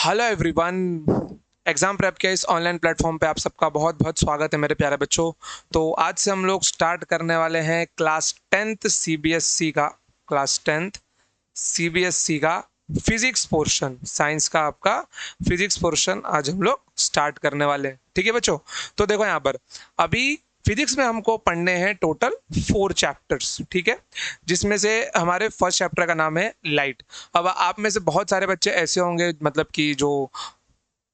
Hello everyone. Exam prep के इस online platform पे आप सबका बहुत बहुत स्वागत है मेरे प्यारे बच्चों। तो आज से हम लोग स्टार्ट करने वाले हैं क्लास 10th सीबीएसई का फिजिक्स पोर्शन, साइंस का आपका फिजिक्स पोर्शन आज हम लोग स्टार्ट करने वाले हैं। ठीक है बच्चों, तो देखो यहाँ पर अभी फिजिक्स में हमको पढ़ने हैं टोटल 4 चैप्टर्स। ठीक है, जिसमें से हमारे फर्स्ट चैप्टर का नाम है लाइट। अब आप में से बहुत सारे बच्चे ऐसे होंगे मतलब कि जो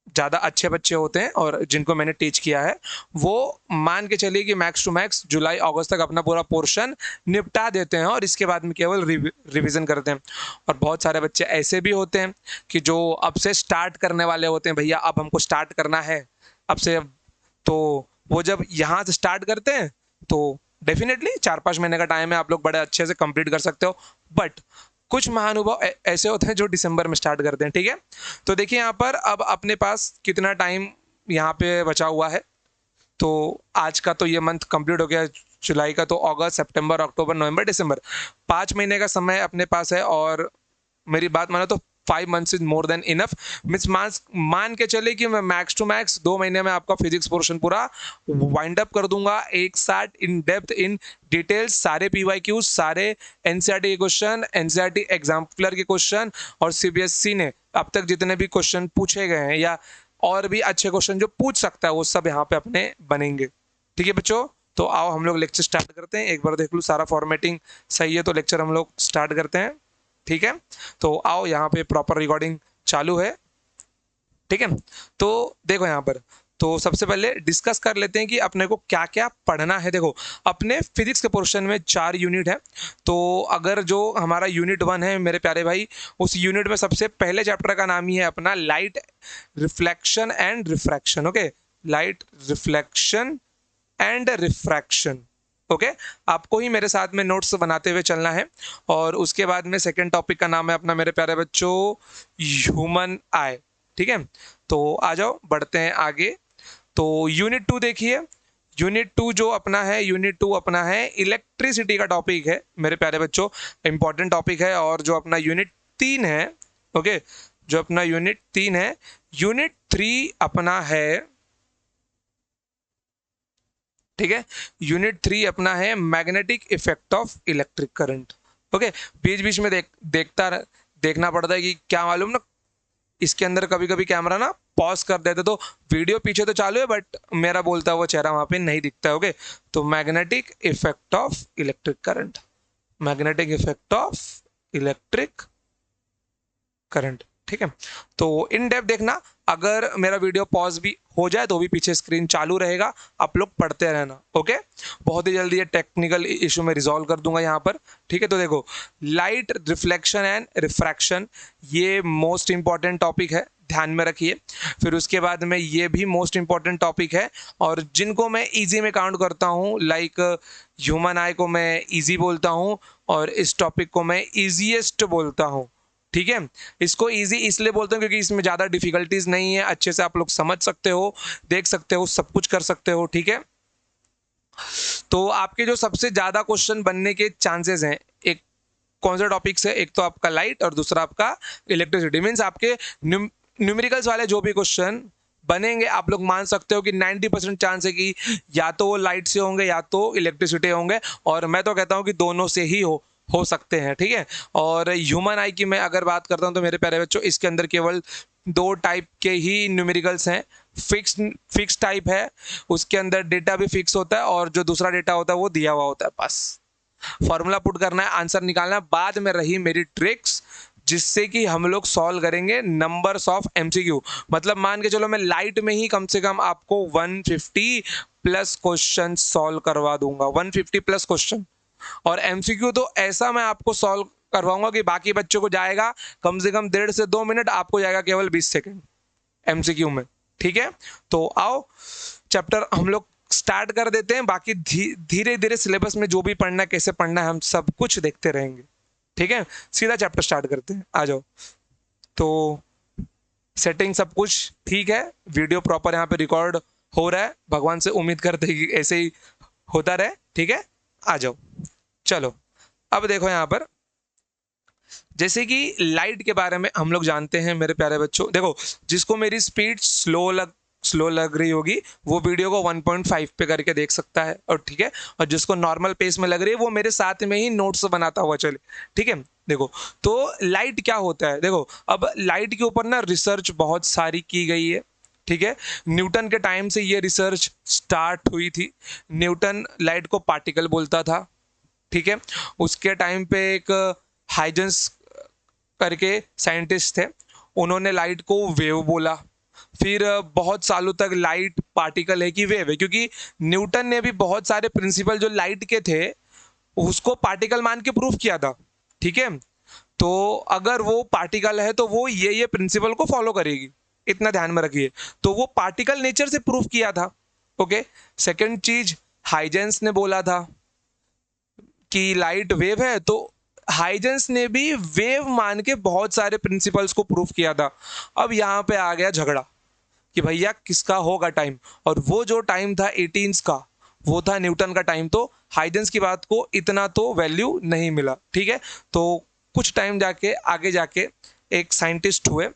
ज़्यादा अच्छे बच्चे होते हैं और जिनको मैंने टीच किया है, वो मान के चलिए कि मैक्स टू मैक्स जुलाई अगस्त तक अपना पूरा पोर्शन निपटा देते हैं और इसके बाद में केवल रिवीजन करते हैं। और बहुत सारे बच्चे ऐसे भी होते हैं कि जो अब से स्टार्ट करने वाले होते हैं, भैया अब हमको स्टार्ट करना है अब से। तो वो जब यहाँ से स्टार्ट करते हैं तो डेफिनेटली 4-5 महीने का टाइम है, आप लोग बड़े अच्छे से कंप्लीट कर सकते हो। बट कुछ महानुभाव ऐसे होते हैं जो दिसंबर में स्टार्ट करते हैं। ठीक है, तो देखिए यहाँ पर अब अपने पास कितना टाइम यहाँ पे बचा हुआ है। तो आज का तो ये मंथ कंप्लीट हो गया, जुलाई का तो अगस्त सितंबर अक्टूबर नवंबर दिसंबर, 5 महीने का समय अपने पास है। और मेरी बात मानो तो 5 months is more than enough. Means मान के चले कि मैं मैक्स टू मैक्स 2 महीने में आपका फिजिक्स पोर्शन पूरा वाइंड अप कर दूंगा, एक साथ इन डेप्थ इन डिटेल्स, सारे पीवाईक्यूज, सारे एनसीईआरटी के क्वेश्चन, एनसीईआरटी एग्जाम्पलर के क्वेश्चन, और सीबीएसई ने अब तक जितने भी क्वेश्चन पूछे गए हैं या और भी अच्छे क्वेश्चन जो पूछ सकता है वो सब यहाँ पे अपने बनेंगे। ठीक है बच्चों, तो आओ हम लोग लेक्चर स्टार्ट करते हैं। एक बार देख लूँ सारा फॉर्मेटिंग सही है तो लेक्चर हम लोग स्टार्ट करते हैं। ठीक है, तो आओ यहाँ पे प्रॉपर रिकॉर्डिंग चालू है। ठीक है, तो देखो यहाँ पर तो सबसे पहले डिस्कस कर लेते हैं कि अपने को क्या क्या पढ़ना है। देखो अपने फिजिक्स के पोर्शन में 4 यूनिट है। तो अगर जो हमारा यूनिट 1 है मेरे प्यारे भाई, उस यूनिट में सबसे पहले चैप्टर का नाम ही है अपना light reflection and refraction. Okay, light reflection and refraction. Okay, आपको ही मेरे साथ में नोट्स बनाते हुए चलना है। और उसके बाद में सेकंड टॉपिक का नाम है अपना मेरे प्यारे बच्चों ह्यूमन आई। ठीक है, तो आ जाओ बढ़ते हैं आगे। तो यूनिट 2 देखिए, यूनिट 2 जो अपना है, यूनिट 2 अपना है इलेक्ट्रिसिटी का टॉपिक है मेरे प्यारे बच्चों, इंपॉर्टेंट टॉपिक है। और जो अपना यूनिट 3 है, ओके, जो अपना यूनिट 3 है, यूनिट 3 अपना है, ठीक है, यूनिट 3 अपना है magnetic effect of electric current. Okay, बीच बीच में देखना पड़ता है कि क्या मालूम ना, इसके अंदर कभी कभी कैमरा ना पॉज कर देते तो वीडियो पीछे तो चालू है बट मेरा बोलता हुआ चेहरा वहां पे नहीं दिखता है। ओके, तो magnetic effect of electric current, magnetic effect of electric current. ठीक है, तो इन डेप्थ देखना, अगर मेरा वीडियो पॉज भी हो जाए तो भी पीछे स्क्रीन चालू रहेगा, आप लोग पढ़ते रहना। ओके, बहुत ही जल्दी ये टेक्निकल इशू में रिजॉल्व कर दूंगा यहाँ पर। ठीक है, तो देखो लाइट रिफ्लेक्शन एंड रिफ्रैक्शन, ये मोस्ट इंपॉर्टेंट टॉपिक है, ध्यान में रखिए। फिर उसके बाद में ये भी मोस्ट इंपॉर्टेंट टॉपिक है और जिनको मैं इजी में काउंट करता हूँ, लाइक ह्यूमन आई को मैं इजी बोलता हूँ और इस टॉपिक को मैं इजीएस्ट बोलता हूँ। ठीक है, इसको इजी इसलिए बोलते हैं क्योंकि इसमें ज़्यादा डिफिकल्टीज नहीं है, अच्छे से आप लोग समझ सकते हो, देख सकते हो, सब कुछ कर सकते हो। ठीक है, तो आपके जो सबसे ज़्यादा क्वेश्चन बनने के चांसेस हैं, एक कौन सा टॉपिक से, एक तो आपका लाइट और दूसरा आपका इलेक्ट्रिसिटी। मीन्स आपके न्यूमेरिकल्स वाले जो भी क्वेश्चन बनेंगे आप लोग मान सकते हो कि 90% चांस है कि या तो वो लाइट से होंगे या तो इलेक्ट्रिसिटी होंगे, और मैं तो कहता हूँ कि दोनों से ही हो सकते हैं। ठीक है, और ह्यूमन आई की मैं अगर बात करता हूँ तो मेरे प्यारे बच्चों इसके अंदर केवल 2 टाइप के ही न्यूमेरिकल्स हैं। फिक्स टाइप है, उसके अंदर डेटा भी फिक्स होता है और जो दूसरा डेटा होता है वो दिया हुआ होता है, बस फॉर्मूला पुट करना है, आंसर निकालना है। बाद में रही मेरी ट्रिक्स जिससे कि हम लोग सॉल्व करेंगे नंबर्स ऑफ एमसीक्यू। मतलब मान के चलो मैं लाइट में ही कम से कम आपको 150 प्लस क्वेश्चन सॉल्व करवा दूंगा, 150 प्लस क्वेश्चन। और एमसीक्यू तो ऐसा मैं आपको सॉल्व करवाऊंगा कि बाकी बच्चों को जाएगा कम से कम 1.5 से 2 मिनट, आपको जाएगा केवल 20 सेकेंड एमसीक्यू में। ठीक है, तो आओ चैप्टर हम लोग स्टार्ट कर देते हैं। बाकी धीरे धीरे सिलेबस में जो भी पढ़ना है, कैसे पढ़ना है, हम सब कुछ देखते रहेंगे। ठीक है, सीधा चैप्टर स्टार्ट करते हैं, आ जाओ। तो सेटिंग सब कुछ ठीक है, वीडियो प्रॉपर यहाँ पे रिकॉर्ड हो रहा है, भगवान से उम्मीद करते हैं कि ऐसे ही होता रहे। ठीक है, आ जाओ। चलो अब देखो यहाँ पर जैसे कि लाइट के बारे में हम लोग जानते हैं मेरे प्यारे बच्चों, देखो जिसको मेरी स्पीड स्लो लग रही होगी वो वीडियो को 1.5 पे करके देख सकता है, और ठीक है, और जिसको नॉर्मल पेस में लग रही है वो मेरे साथ में ही नोट्स बनाता हुआ चले, ठीक है। देखो तो लाइट क्या होता है, देखो अब लाइट के ऊपर ना रिसर्च बहुत सारी की गई है, ठीक है। न्यूटन के टाइम से ये रिसर्च स्टार्ट हुई थी। न्यूटन लाइट को पार्टिकल बोलता था, ठीक है। उसके टाइम पे एक हाइजेंस करके साइंटिस्ट थे, उन्होंने लाइट को वेव बोला। फिर बहुत सालों तक लाइट पार्टिकल है कि वेव है, क्योंकि न्यूटन ने भी बहुत सारे प्रिंसिपल जो लाइट के थे उसको पार्टिकल मान के प्रूव किया था, ठीक है। तो अगर वो पार्टिकल है तो वो ये प्रिंसिपल को फॉलो करेगी, इतना ध्यान में रखिए। तो वो पार्टिकल नेचर से प्रूव किया था, ओके। सेकंड चीज, हाइजेंस ने बोला था कि लाइट वेव है, तो हाइजेंस ने भी वेव मान के बहुत सारे प्रिंसिपल्स को प्रूव किया था। अब यहाँ पे आ गया झगड़ा कि भैया किसका होगा टाइम, और वो जो टाइम था 18 का वो था न्यूटन का टाइम। तो हाइजेंस की बात को इतना तो वैल्यू नहीं मिला, ठीक है। तो कुछ टाइम जाके आगे जाके एक साइंटिस्ट हुए,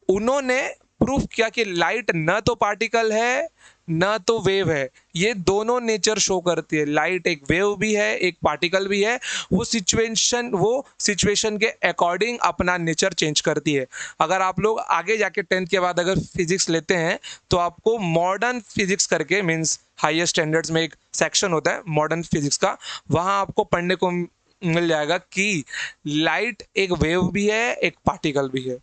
उन्होंने प्रूफ किया कि लाइट न तो पार्टिकल है न तो वेव है, ये दोनों नेचर शो करती है। लाइट एक वेव भी है एक पार्टिकल भी है, वो सिचुएशन के अकॉर्डिंग अपना नेचर चेंज करती है। अगर आप लोग आगे जाके 10th के बाद अगर फिजिक्स लेते हैं तो आपको मॉडर्न फिजिक्स करके, मीन्स हाईएस्ट स्टैंडर्ड्स में एक सेक्शन होता है मॉडर्न फिजिक्स का, वहाँ आपको पढ़ने को मिल जाएगा कि लाइट एक वेव भी है एक पार्टिकल भी है,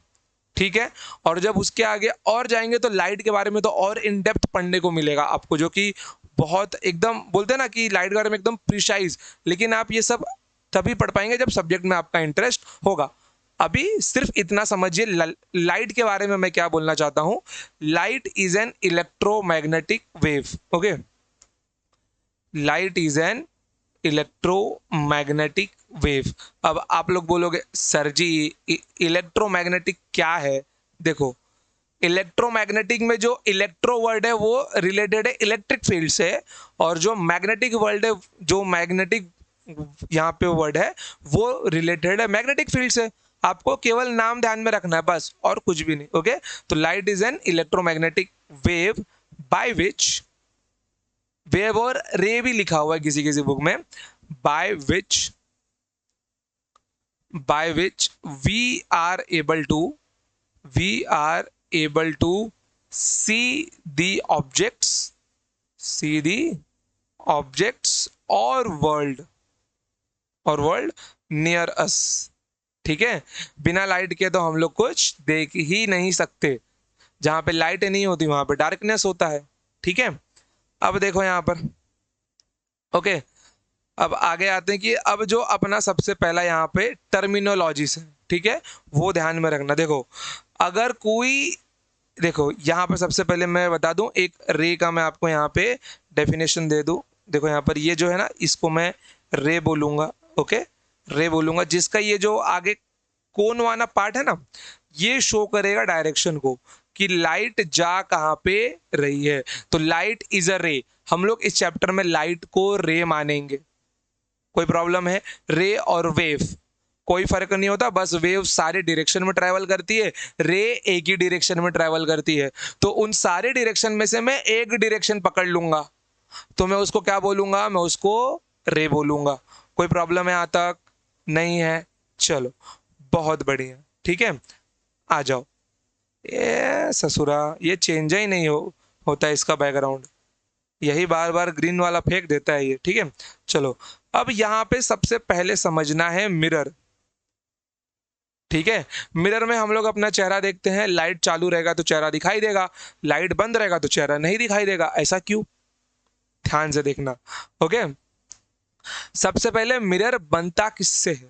ठीक है। और जब उसके आगे और जाएंगे तो लाइट के बारे में तो और इन डेप्थ पढ़ने को मिलेगा आपको, जो कि बहुत एकदम बोलते हैं ना कि लाइट के बारे में एकदम प्रिसाइज, लेकिन आप ये सब तभी पढ़ पाएंगे जब सब्जेक्ट में आपका इंटरेस्ट होगा। अभी सिर्फ इतना समझिए लाइट के बारे में मैं क्या बोलना चाहता हूं। Light is an electromagnetic wave, okay. Light is an electromagnetic wave. अब आप लोग बोलोगे सर जी इलेक्ट्रोमैग्नेटिक क्या है, देखो इलेक्ट्रोमैग्नेटिक में जो इलेक्ट्रो वर्ड है वो रिलेटेड है इलेक्ट्रिक फील्ड से, और जो मैग्नेटिक वर्ड है, जो मैग्नेटिक यहाँ पे वर्ड है वो रिलेटेड है मैग्नेटिक फील्ड से। आपको केवल नाम ध्यान में रखना है बस, और कुछ भी नहीं, ओके। तो light is an electromagnetic wave by which, wave और रे भी लिखा हुआ है किसी किसी बुक में, by which we are able to see the objects और वर्ल्ड नियर अस, ठीक है। बिना लाइट के तो हम लोग कुछ देख ही नहीं सकते, जहां पे लाइट नहीं होती वहां पे डार्कनेस होता है, ठीक है। अब देखो यहाँ पर, ओके। अब आगे आते हैं कि अब जो अपना सबसे पहला यहाँ पे टर्मिनोलॉजीज है, ठीक है, वो ध्यान में रखना। देखो अगर कोई, देखो यहाँ पर सबसे पहले मैं बता दूं एक रे का, मैं आपको यहाँ पे डेफिनेशन दे दूं। देखो यहाँ पर ये जो है ना, इसको मैं रे बोलूंगा, ओके, रे बोलूंगा, जिसका ये जो आगे कोन वाला पार्ट है ना, ये शो करेगा डायरेक्शन को कि लाइट जा कहाँ पे रही है। तो लाइट इज अ रे, हम लोग इस चैप्टर में लाइट को रे मानेंगे। कोई प्रॉब्लम है? रे और वेव कोई फर्क नहीं होता, बस वेव सारे डायरेक्शन में ट्रैवल करती है, रे एक ही डायरेक्शन में ट्रैवल करती है। तो उन सारे डायरेक्शन में से मैं एक डायरेक्शन पकड़ लूंगा, तो मैं उसको क्या बोलूंगा, मैं उसको रे बोलूंगा। कोई प्रॉब्लम है यहाँ तक? नहीं है, चलो बहुत बढ़िया, ठीक है। आ जाओ, ये ससुरा ये चेंज ही नहीं होता है इसका बैकग्राउंड, यही बार बार ग्रीन वाला फेंक देता है ये, ठीक है। चलो अब यहाँ पे सबसे पहले समझना है मिरर, ठीक है। मिरर में हम लोग अपना चेहरा देखते हैं, लाइट चालू रहेगा तो चेहरा दिखाई देगा, लाइट बंद रहेगा तो चेहरा नहीं दिखाई देगा। ऐसा क्यों? ध्यान से देखना, ओके। सबसे पहले मिरर बनता किससे है,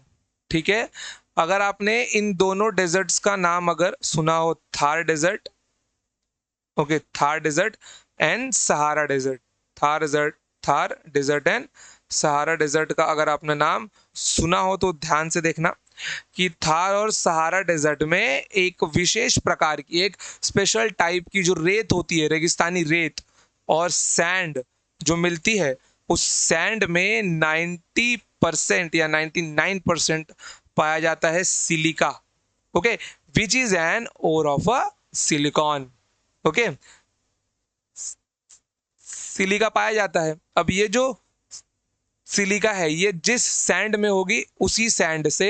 ठीक है। अगर आपने इन दोनों डेजर्ट्स का नाम अगर सुना हो, Thar desert, okay, Thar desert and Sahara desert, Thar desert and Sahara desert का अगर आपने नाम सुना हो तो ध्यान से देखना कि थार और सहारा डेजर्ट में एक विशेष प्रकार की, एक स्पेशल टाइप की जो रेत होती है, रेगिस्तानी रेत और सैंड जो मिलती है, उस सैंड में 90% या 99% पाया जाता है silica, okay, which is an ore of a silicon, okay, silica पाया जाता है। अब ये जो सिलिका है ये जिस सैंड में होगी उसी सैंड से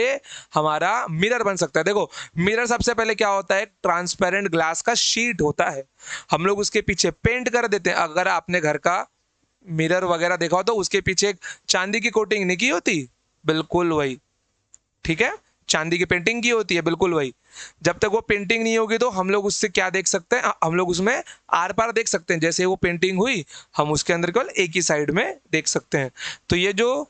हमारा मिरर बन सकता है। देखो मिरर सबसे पहले क्या होता है, ट्रांसपेरेंट ग्लास का शीट होता है, हम लोग उसके पीछे पेंट कर देते हैं। अगर आपने घर का मिरर वगैरह देखा हो तो उसके पीछे एक चांदी की कोटिंग नहीं की होती, बिल्कुल वही, ठीक है, चांदी की पेंटिंग की होती है, बिल्कुल वही। जब तक वो पेंटिंग नहीं होगी तो हम लोग उससे क्या देख सकते हैं, हम लोग उसमें आर पार देख सकते हैं। जैसे वो पेंटिंग हुई हम उसके अंदर केवल एक ही साइड में देख सकते हैं। तो ये जो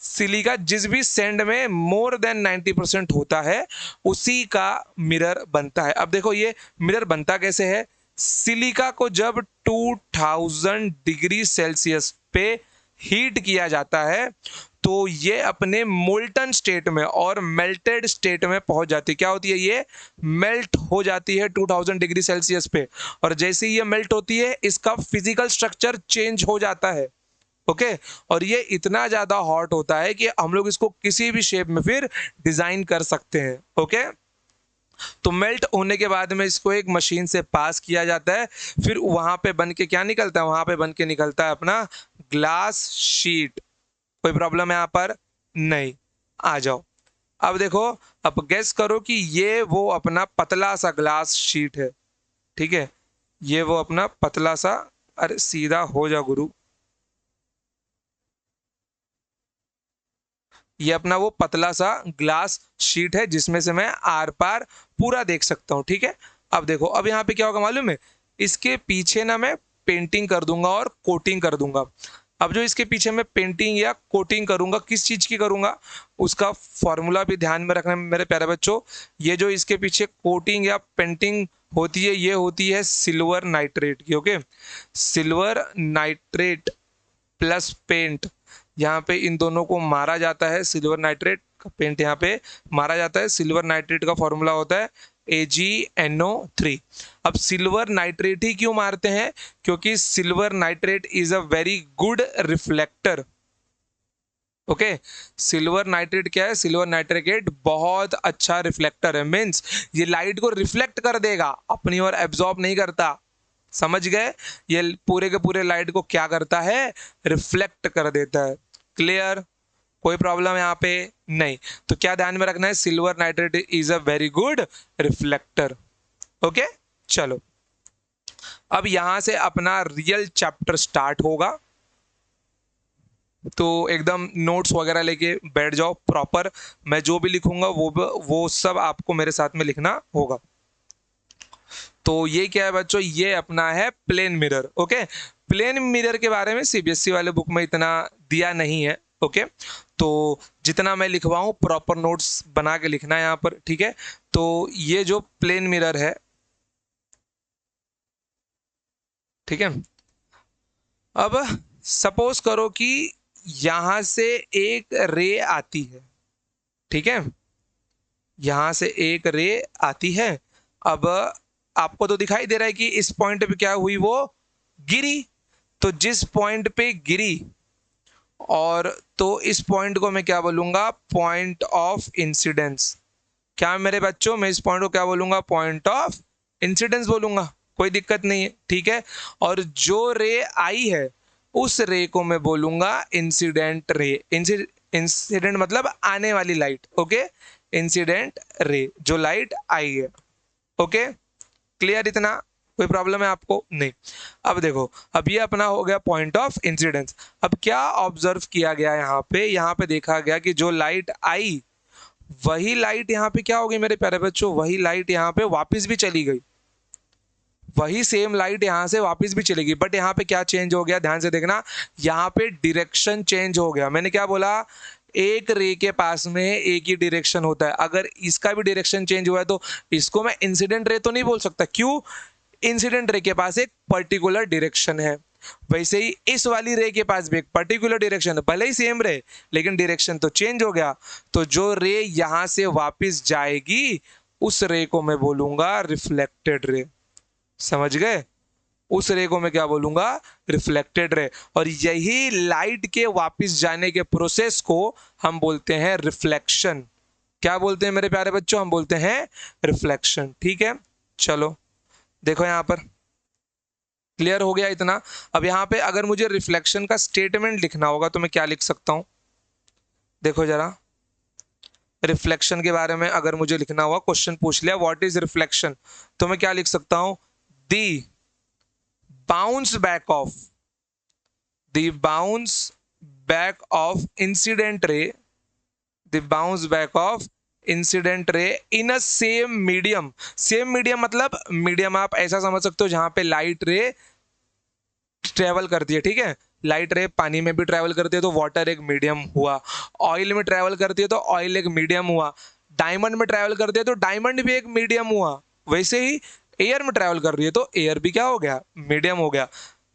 सिलिका जिस भी सैंड में मोर देन 90% होता है उसी का मिरर बनता है। अब देखो ये मिरर बनता कैसे है, सिलिका को जब 2000 डिग्री सेल्सियस पे हीट किया जाता है तो ये अपने मोल्टन स्टेट में और मेल्टेड स्टेट में पहुंच जाती है। क्या होती है, ये मेल्ट हो जाती है 2000 डिग्री सेल्सियस पे, और जैसे ही ये मेल्ट होती है इसका फिजिकल स्ट्रक्चर चेंज हो जाता है, ओके, और ये इतना ज्यादा हॉट होता है कि हम लोग इसको किसी भी शेप में फिर डिजाइन कर सकते हैं, ओके। तो मेल्ट होने के बाद में इसको एक मशीन से पास किया जाता है, फिर वहां पे बन के क्या निकलता है, वहां पे बन के निकलता है अपना ग्लास शीट। कोई प्रॉब्लम है यहाँ पर, नहीं, आ जाओ। अब देखो, अब गेस करो कि ये वो अपना पतला सा ग्लास शीट है, ठीक है, ये वो अपना पतला सा, अरे सीधा हो जा गुरु, ये अपना वो पतला सा ग्लास शीट है जिसमें से मैं आर पार पूरा देख सकता हूँ, ठीक है। अब देखो, अब यहाँ पे क्या होगा मालूम है, इसके पीछे ना मैं पेंटिंग कर दूंगा और कोटिंग कर दूंगा। अब जो इसके पीछे मैं पेंटिंग या कोटिंग करूंगा, किस चीज की करूंगा, उसका फॉर्मूला भी ध्यान में रखना मेरे प्यारे बच्चों। ये जो इसके पीछे कोटिंग या पेंटिंग होती है ये होती है सिल्वर नाइट्रेट की, okay, silver nitrate plus paint, यहाँ पे इन दोनों को मारा जाता है, सिल्वर नाइट्रेट का पेंट यहाँ पे मारा जाता है। सिल्वर नाइट्रेट का फॉर्मूला होता है AgNO3। अब सिल्वर नाइट्रेट ही क्यों मारते हैं, क्योंकि silver nitrate is a very good reflector, okay. Silver nitrate क्या है, सिल्वर नाइट्रेट बहुत अच्छा रिफ्लेक्टर है, मीन्स ये लाइट को रिफ्लेक्ट कर देगा, अपनी ओर एब्जॉर्ब नहीं करता, समझ गए, ये पूरे के पूरे लाइट को क्या करता है, रिफ्लेक्ट कर देता है। क्लियर, कोई प्रॉब्लम यहाँ पे नहीं। तो क्या ध्यान में रखना है, silver nitrate is a very good reflector, okay. चलो अब यहां से अपना रियल चैप्टर स्टार्ट होगा, तो एकदम नोट्स वगैरह लेके बैठ जाओ प्रॉपर, मैं जो भी लिखूंगा वो सब आपको मेरे साथ में लिखना होगा। तो ये क्या है बच्चों, ये अपना है plane mirror, okay. Plane mirror के बारे में सीबीएसई वाले बुक में इतना दिया नहीं है, ओके, तो जितना मैं लिखवाऊं प्रॉपर नोट्स बना के लिखना है यहाँ पर, ठीक है। तो ये जो प्लेन मिरर है, ठीक है, अब सपोज करो कि यहां से एक रे आती है, ठीक है, यहां से एक रे आती है। अब आपको तो दिखाई दे रहा है कि इस पॉइंट पे क्या हुई, वो गिरी, तो जिस पॉइंट पे गिरी, और तो इस पॉइंट को मैं क्या बोलूंगा, पॉइंट ऑफ इंसिडेंस। क्या मेरे बच्चों, मैं इस पॉइंट को क्या बोलूंगा, पॉइंट ऑफ इंसिडेंस बोलूंगा, कोई दिक्कत नहीं है, ठीक है। और जो रे आई है उस रे को मैं बोलूंगा इंसिडेंट रे, इंसिडेंट मतलब आने वाली लाइट, ओके, इंसिडेंट रे, जो लाइट आई है, ओके। क्लियर इतना, कोई प्रॉब्लम है आपको, नहीं। अब देखो, अब ये अपना हो गया पॉइंट ऑफ इंसिडेंस। अब क्या ऑब्जर्व किया गया यहाँ पे देखा गया कि जो लाइट आई वही लाइट यहाँ पे क्या होगी मेरे प्यारे बच्चों, वही लाइट यहाँ पे वापस भी चली गई, वही सेम लाइट यहाँ से वापस भी चलेगी, बट यहाँ पे क्या चेंज हो गया, ध्यान से देखना, यहाँ पे डायरेक्शन चेंज हो गया। मैंने क्या बोला, एक रे के पास में एक ही डायरेक्शन होता है, अगर इसका भी डायरेक्शन चेंज हुआ है तो इसको मैं इंसिडेंट रे तो नहीं बोल सकता, क्यों, इंसिडेंट रे के पास एक पर्टिकुलर डायरेक्शन है, वैसे ही इस वाली रे के पास भी एक पर्टिकुलर डायरेक्शन है, भले ही सेम रे लेकिन डायरेक्शन तो चेंज हो गया। तो जो रे यहां से वापस जाएगी उस रे को मैं बोलूंगा रिफ्लेक्टेड रे, समझ गए, उस रे को मैं क्या बोलूंगा, रिफ्लेक्टेड रे। और यही लाइट के वापस जाने के प्रोसेस को हम बोलते हैं रिफ्लेक्शन, क्या बोलते हैं मेरे प्यारे बच्चों? हम बोलते हैं रिफ्लेक्शन। ठीक है, चलो देखो यहां पर क्लियर हो गया इतना। अब यहाँ पे अगर मुझे रिफ्लेक्शन का स्टेटमेंट लिखना होगा तो मैं क्या लिख सकता हूं? देखो जरा, रिफ्लेक्शन के बारे में अगर मुझे लिखना हुआ, क्वेश्चन पूछ लिया व्हाट इज रिफ्लेक्शन, तो मैं क्या लिख सकता हूं? The bounce back of, the bounce back of incident ray, the bounce back of incident ray in a same medium. Same medium मतलब मीडियम आप ऐसा समझ सकते हो जहां पे लाइट रे ट्रेवल करती है। ठीक है, लाइट रे पानी में भी ट्रेवल करती है तो वाटर एक मीडियम हुआ, ऑयल में ट्रेवल करती है तो ऑयल एक मीडियम हुआ, डायमंड में ट्रेवल करती है तो डायमंड भी एक मीडियम हुआ। वैसे ही एयर में ट्रेवल कर रही है तो एयर भी क्या हो गया? मीडियम हो गया।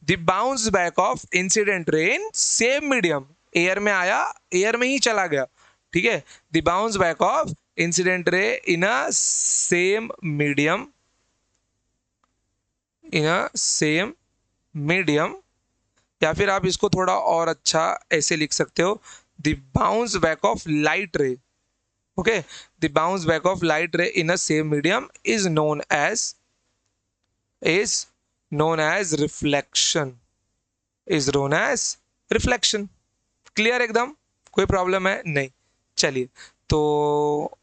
The bounce back of incident ray in same medium, air में आया एयर में ही चला गया। ठीक है, the bounce back of incident ray in a same medium, in a same medium, या फिर आप इसको थोड़ा और अच्छा ऐसे लिख सकते हो, the bounce back of light ray. Okay, the bounce back of light ray in a same medium is known as reflection, is known as reflection. Clear एकदम? कोई प्रॉब्लम है? नहीं। चलिए, तो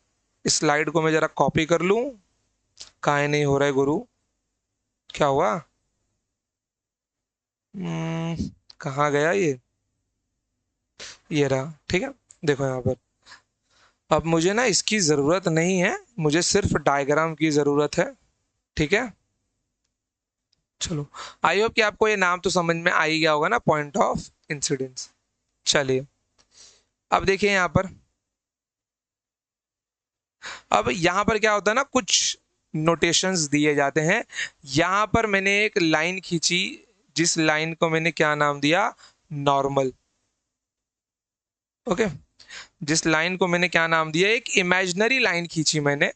इस स्लाइड को मैं जरा कॉपी कर लूं। काहे नहीं हो रहा है गुरु? क्या हुआ? कहाँ गया ये रहा। ठीक है, देखो यहाँ पर अब मुझे ना इसकी ज़रूरत नहीं है, मुझे सिर्फ डायग्राम की ज़रूरत है। ठीक है, चलो आई होप कि आपको ये नाम तो समझ में आ ही गया होगा ना, पॉइंट ऑफ इंसिडेंस। चलिए अब देखिए यहाँ पर, अब यहाँ पर क्या होता है ना, कुछ नोटेशंस दिए जाते हैं। यहाँ पर मैंने एक लाइन खींची, जिस लाइन को मैंने क्या नाम दिया? नॉर्मल। ओके, जिस लाइन को मैंने क्या नाम दिया? एक इमेजिनरी लाइन खींची मैंने,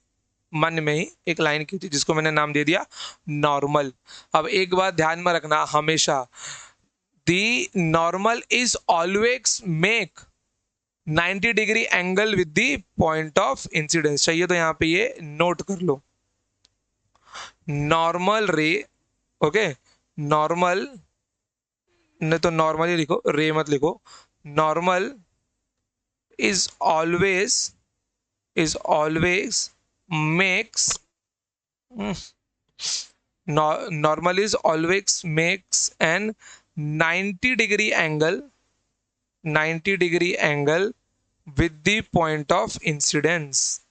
मन में ही एक लाइन खींची जिसको मैंने नाम दे दिया नॉर्मल। अब एक बात ध्यान में रखना हमेशा, the normal is always make 90 degree angle with the point of incidence. चाहिए तो यहाँ पे ये नोट कर लो, नॉर्मल रे। ओके, नॉर्मल नहीं तो नॉर्मल ही लिखो, रे मत लिखो। Normal is always makes normal is always makes an 90 degree angle, 90 degree angle with the point of incidence,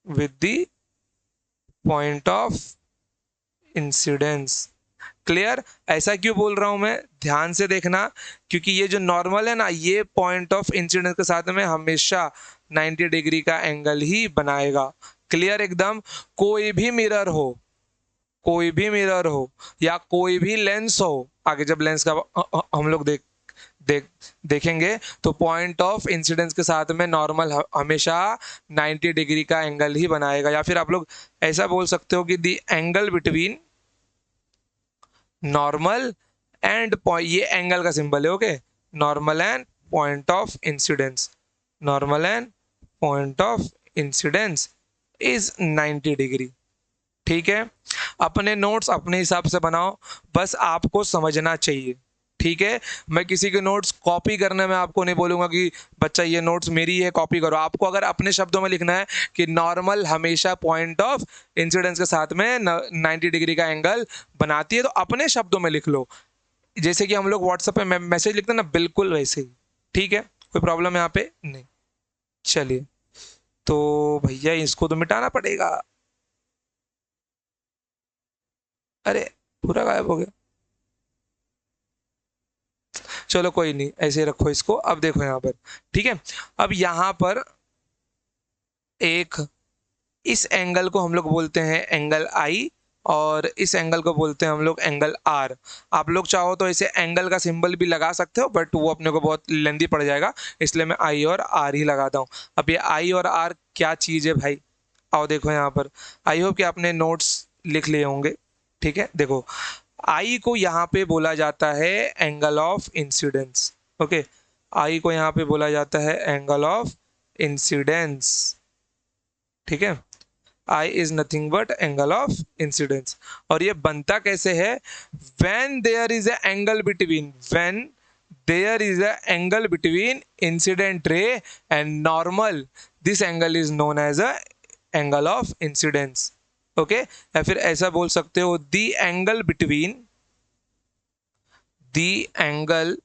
with the point of incidence। Clear? ऐसा क्यों बोल रहा हूं मैं, ध्यान से देखना, क्योंकि ये जो नॉर्मल है ना, ये पॉइंट ऑफ इंसिडेंस के साथ में हमेशा 90 डिग्री का एंगल ही बनाएगा। क्लियर एकदम? कोई भी मिरर हो, कोई भी मिरर हो या कोई भी लेंस हो, आगे जब लेंस का हम लोग देख देखेंगे तो पॉइंट ऑफ इंसिडेंस के साथ में नॉर्मल हमेशा 90 डिग्री का एंगल ही बनाएगा। या फिर आप लोग ऐसा बोल सकते हो कि the angle between normal and point, ये एंगल का सिंबल है। Okay, normal and point of incidence, normal and point of incidence is 90 degree. ठीक है, अपने नोट्स अपने हिसाब से बनाओ, बस आपको समझना चाहिए। ठीक है, मैं किसी के नोट्स कॉपी करने में आपको नहीं बोलूंगा कि बच्चा ये नोट्स मेरी है कॉपी करो। आपको अगर अपने शब्दों में लिखना है कि नॉर्मल हमेशा पॉइंट ऑफ इंसिडेंस के साथ में 90 डिग्री का एंगल बनाती है, तो अपने शब्दों में लिख लो, जैसे कि हम लोग व्हाट्सएप पे मैसेज लिखते हैं ना, बिल्कुल वैसे ही। ठीक है, कोई प्रॉब्लम यहाँ पे नहीं। चलिए, तो भैया इसको तो मिटाना पड़ेगा। अरे पूरा गायब हो गया। चलो कोई नहीं, ऐसे रखो इसको। अब देखो यहाँ पर, ठीक है, अब यहाँ पर एक, इस एंगल को हम लोग बोलते हैं एंगल आई, और इस एंगल को बोलते हैं हम लोग एंगल आर। आप लोग चाहो तो इसे एंगल का सिंबल भी लगा सकते हो, बट वो अपने को बहुत लेंदी पड़ जाएगा, इसलिए मैं आई और आर ही लगाता हूँ। अब ये आई और आर क्या चीज़ है भाई? आओ देखो यहाँ पर, आई होप कि आपने नोट्स लिख लिए होंगे। ठीक है, देखो आई को यहाँ पे बोला जाता है एंगल ऑफ इंसिडेंस। ओके, आई को यहाँ पे बोला जाता है एंगल ऑफ इंसिडेंस। ठीक है, I is nothing but angle of incidence. और ये बनता कैसे है, when there is a angle between, when there is a angle between incident ray and normal, this angle is known as a angle of incidence. Okay, या फिर ऐसा बोल सकते हो, the angle between, the angle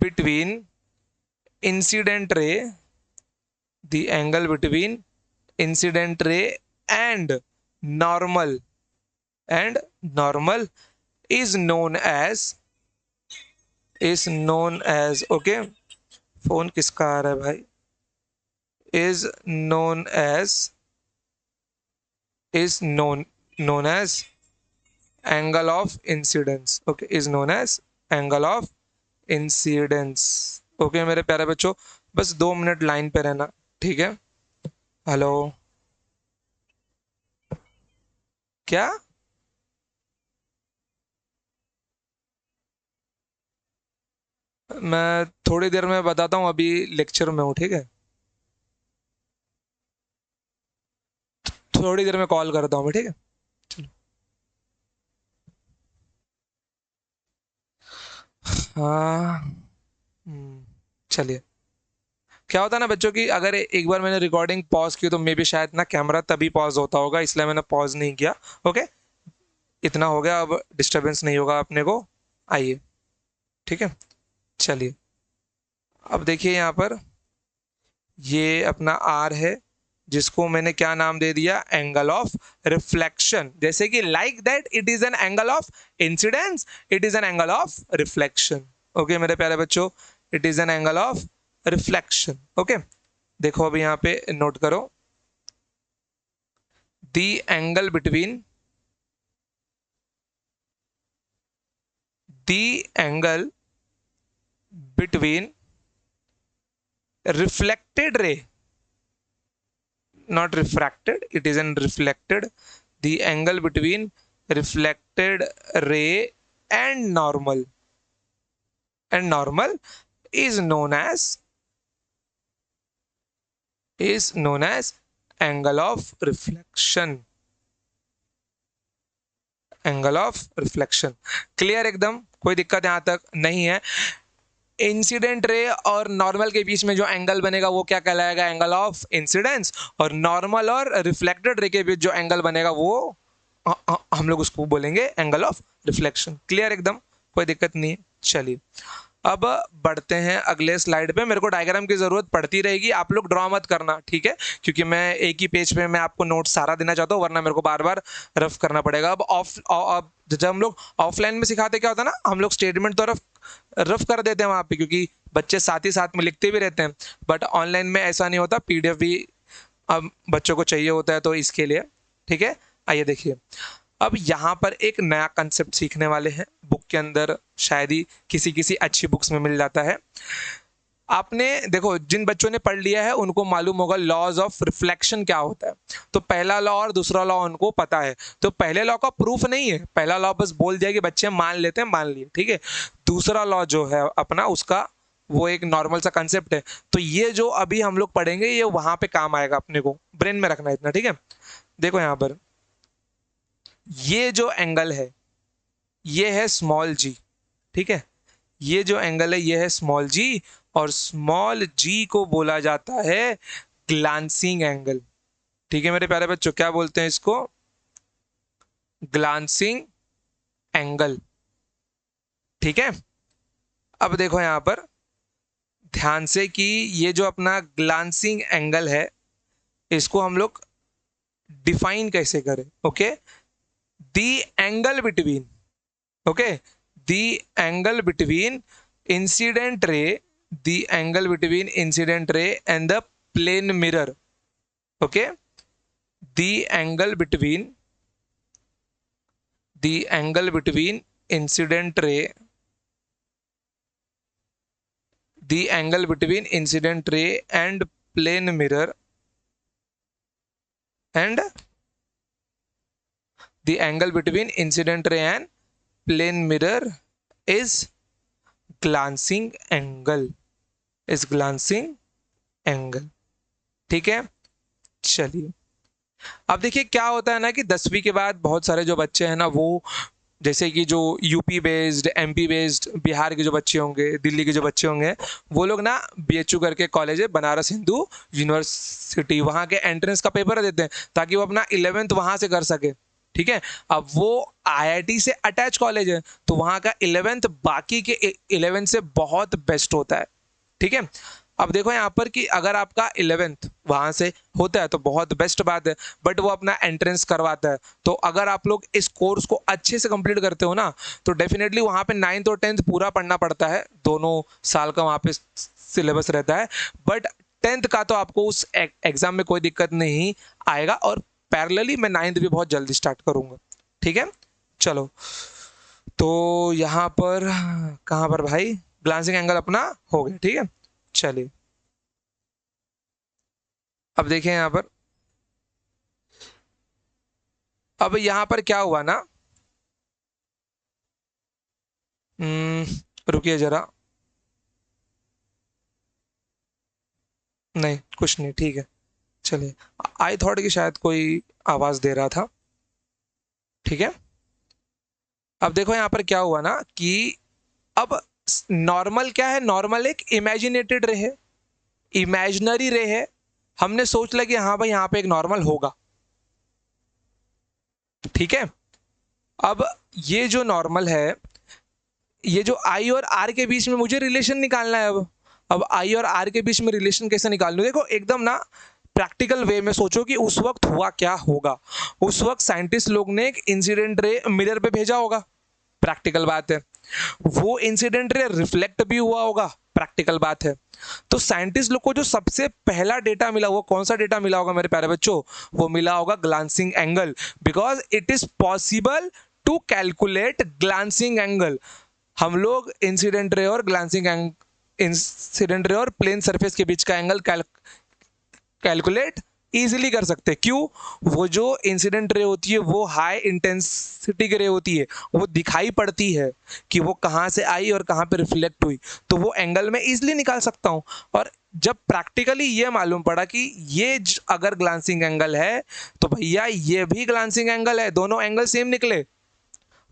between incident ray, the angle between incident ray and normal, and normal is known as, is known as, okay, phone किसका आ रहा है भाई, is known as, is known as angle of incidence। okay, is known as angle of incidence। okay, मेरे प्यारे बच्चों, बस 2 minute line पे रहना, ठीक है। हेलो, क्या, मैं थोड़ी देर में बताता हूँ, अभी लेक्चर में हूँ, ठीक है, थोड़ी देर में कॉल करता हूँ मैं, ठीक है। चलो, हाँ, चलिए। क्या होता है ना बच्चों की, अगर एक बार मैंने रिकॉर्डिंग पॉज की तो मे भी शायद ना कैमरा तभी पॉज होता होगा, इसलिए मैंने पॉज नहीं किया। ओके, इतना हो गया, अब डिस्टरबेंस नहीं होगा अपने को। आइए, ठीक है, चलिए। अब देखिए यहाँ पर, ये अपना आर है, जिसको मैंने क्या नाम दे दिया, एंगल ऑफ रिफ्लेक्शन। जैसे कि like that it is an angle of incidence, it is an angle of reflection. Okay मेरे प्यारे बच्चों, it is an angle of reflection. Okay, देखो अभी यहाँ पे नोट करो, the angle between, the angle between reflected ray, not refracted, it is an reflected, the angle between reflected ray and normal is known as, is known as angle of reflection, angle of reflection. Clear एकदम, कोई दिक्कत यहां तक नहीं है। Incident ray और normal के बीच में जो एंगल बनेगा वो क्या कहलाएगा, एंगल ऑफ इंसिडेंस। और नॉर्मल और रिफ्लेक्टेड रे के बीच जो एंगल बनेगा वो हम लोग उसको बोलेंगे एंगल ऑफ रिफ्लेक्शन। क्लियर एकदम, कोई दिक्कत नहीं है। चलिए अब बढ़ते हैं अगले स्लाइड पे। मेरे को डायग्राम की जरूरत पड़ती रहेगी, आप लोग ड्रॉ मत करना, ठीक है, क्योंकि मैं एक ही पेज पे मैं आपको नोट सारा देना चाहता हूँ, वरना मेरे को बार बार रफ करना पड़ेगा। अब जब हम लोग ऑफलाइन में सिखाते क्या होता है ना, हम लोग स्टेटमेंट तो रफ कर देते हैं वहाँ पे, क्योंकि बच्चे साथ ही साथ में लिखते भी रहते हैं। बट ऑनलाइन में ऐसा नहीं होता, पीडीएफ भी अब बच्चों को चाहिए होता है, तो इसके लिए, ठीक है। आइए देखिए, अब यहाँ पर एक नया कंसेप्ट सीखने वाले हैं, बुक के अंदर शायद ही किसी किसी अच्छी बुक्स में मिल जाता है। आपने देखो, जिन बच्चों ने पढ़ लिया है उनको मालूम होगा लॉज ऑफ रिफ्लेक्शन क्या होता है। तो पहला लॉ और दूसरा लॉ उनको पता है। तो पहले लॉ का प्रूफ नहीं है, पहला लॉ बस बोल दिया कि बच्चे मान लेते हैं, मान लिए, ठीक है। दूसरा लॉ जो है अपना, उसका वो एक नॉर्मल सा कंसेप्ट है। तो ये जो अभी हम लोग पढ़ेंगे ये वहां पे काम आएगा, अपने को ब्रेन में रखना इतना, ठीक है। देखो यहाँ पर, ये जो एंगल है ये है स्मॉल जी, ठीक है। ये जो एंगल है ये है स्मॉल जी, और स्मॉल जी को बोला जाता है ग्लांसिंग एंगल, ठीक है मेरे प्यारे बच्चों। क्या बोलते हैं इसको, ग्लांसिंग एंगल, ठीक है। अब देखो यहां पर ध्यान से कि ये जो अपना ग्लांसिंग एंगल है इसको हम लोग डिफाइन कैसे करें। Okay, the angle between, okay, the angle between incident ray, the angle between incident ray and the plane mirror. Okay, the angle between, the angle between incident ray, the angle between incident ray and plane mirror, and the angle between incident ray and plane mirror is glancing angle, is glancing angle, ठीक है। चलिए, अब देखिए क्या होता है ना कि 10वीं के बाद बहुत सारे जो बच्चे हैं ना, वो जैसे कि जो UP based, MP based, Bihar के जो बच्चे होंगे, दिल्ली के जो बच्चे होंगे, वो लोग ना बीएचयू करके कॉलेज है, बनारस हिंदू यूनिवर्सिटी, वहाँ के एंट्रेंस का पेपर देते हैं ताकि वो अपना 11th वहाँ से कर सके। ठीक है, अब वो आईआईटी से अटैच कॉलेज है, तो वहाँ का 11th बाकी के 11th से बहुत बेस्ट होता है। ठीक है, अब देखो यहाँ पर कि अगर आपका 11th वहाँ से होता है तो बहुत बेस्ट बात है, बट वो अपना एंट्रेंस करवाता है। तो अगर आप लोग इस कोर्स को अच्छे से कंप्लीट करते हो ना, तो डेफिनेटली वहाँ पे 9th और 10th पूरा पढ़ना पड़ता है, दोनों साल का वहाँ पे सिलेबस रहता है, बट 10th का तो आपको उस एग्जाम में कोई दिक्कत नहीं आएगा, और पैरेलली मैं 9th भी बहुत जल्दी स्टार्ट करूँगा। ठीक है, चलो, तो यहाँ पर कहाँ पर भाई, ग्लांसिंग एंगल अपना हो गया। ठीक है, चलिए, अब देखें यहाँ पर, अब यहाँ पर क्या हुआ ना, रुकिए जरा, नहीं कुछ नहीं, ठीक है, चलिए, आई थॉट कि शायद कोई आवाज दे रहा था। ठीक है, अब देखो यहाँ पर क्या हुआ ना कि अब नॉर्मल क्या है, नॉर्मल एक इमेजिनेटेड रे है, इमेजिनरी रे है, हमने सोच लिया कि हाँ भाई यहाँ पे एक नॉर्मल होगा। ठीक है, अब ये जो नॉर्मल है, ये जो आई और आर के बीच में मुझे रिलेशन निकालना है। अब आई और आर के बीच में रिलेशन कैसे निकाल लूँ, देखो एकदम ना प्रैक्टिकल वे में सोचो कि उस वक्त हुआ क्या होगा। उस वक्त साइंटिस्ट लोग ने एक इंसिडेंट रे मिरर पे भेजा होगा, प्रैक्टिकल बात है। वो इंसिडेंट रे रिफ्लेक्ट भी हुआ होगा, प्रैक्टिकल बात है। तो साइंटिस्ट लोग को जो सबसे पहला डेटा मिला, वो कौन सा डेटा मिला होगा मेरे प्यारे बच्चों, वो मिला होगा glancing angle, because it is possible to calculate glancing angle. हम लोग इंसिडेंट रे और ग्लांसिंग इंसिडेंट रे और प्लेन सरफेस के बीच का एंगल कैलकुलेट इजीली कर सकते हैं। क्यों, वो जो इंसिडेंट रे होती है वो हाई इंटेंसिटी की रे होती है, वो दिखाई पड़ती है कि वो कहाँ से आई और कहाँ पे रिफ्लेक्ट हुई, तो वो एंगल मैं इजीली निकाल सकता हूँ। और जब प्रैक्टिकली ये मालूम पड़ा कि ये अगर ग्लांसिंग एंगल है, तो भैया ये भी ग्लांसिंग एंगल है, दोनों एंगल सेम निकले,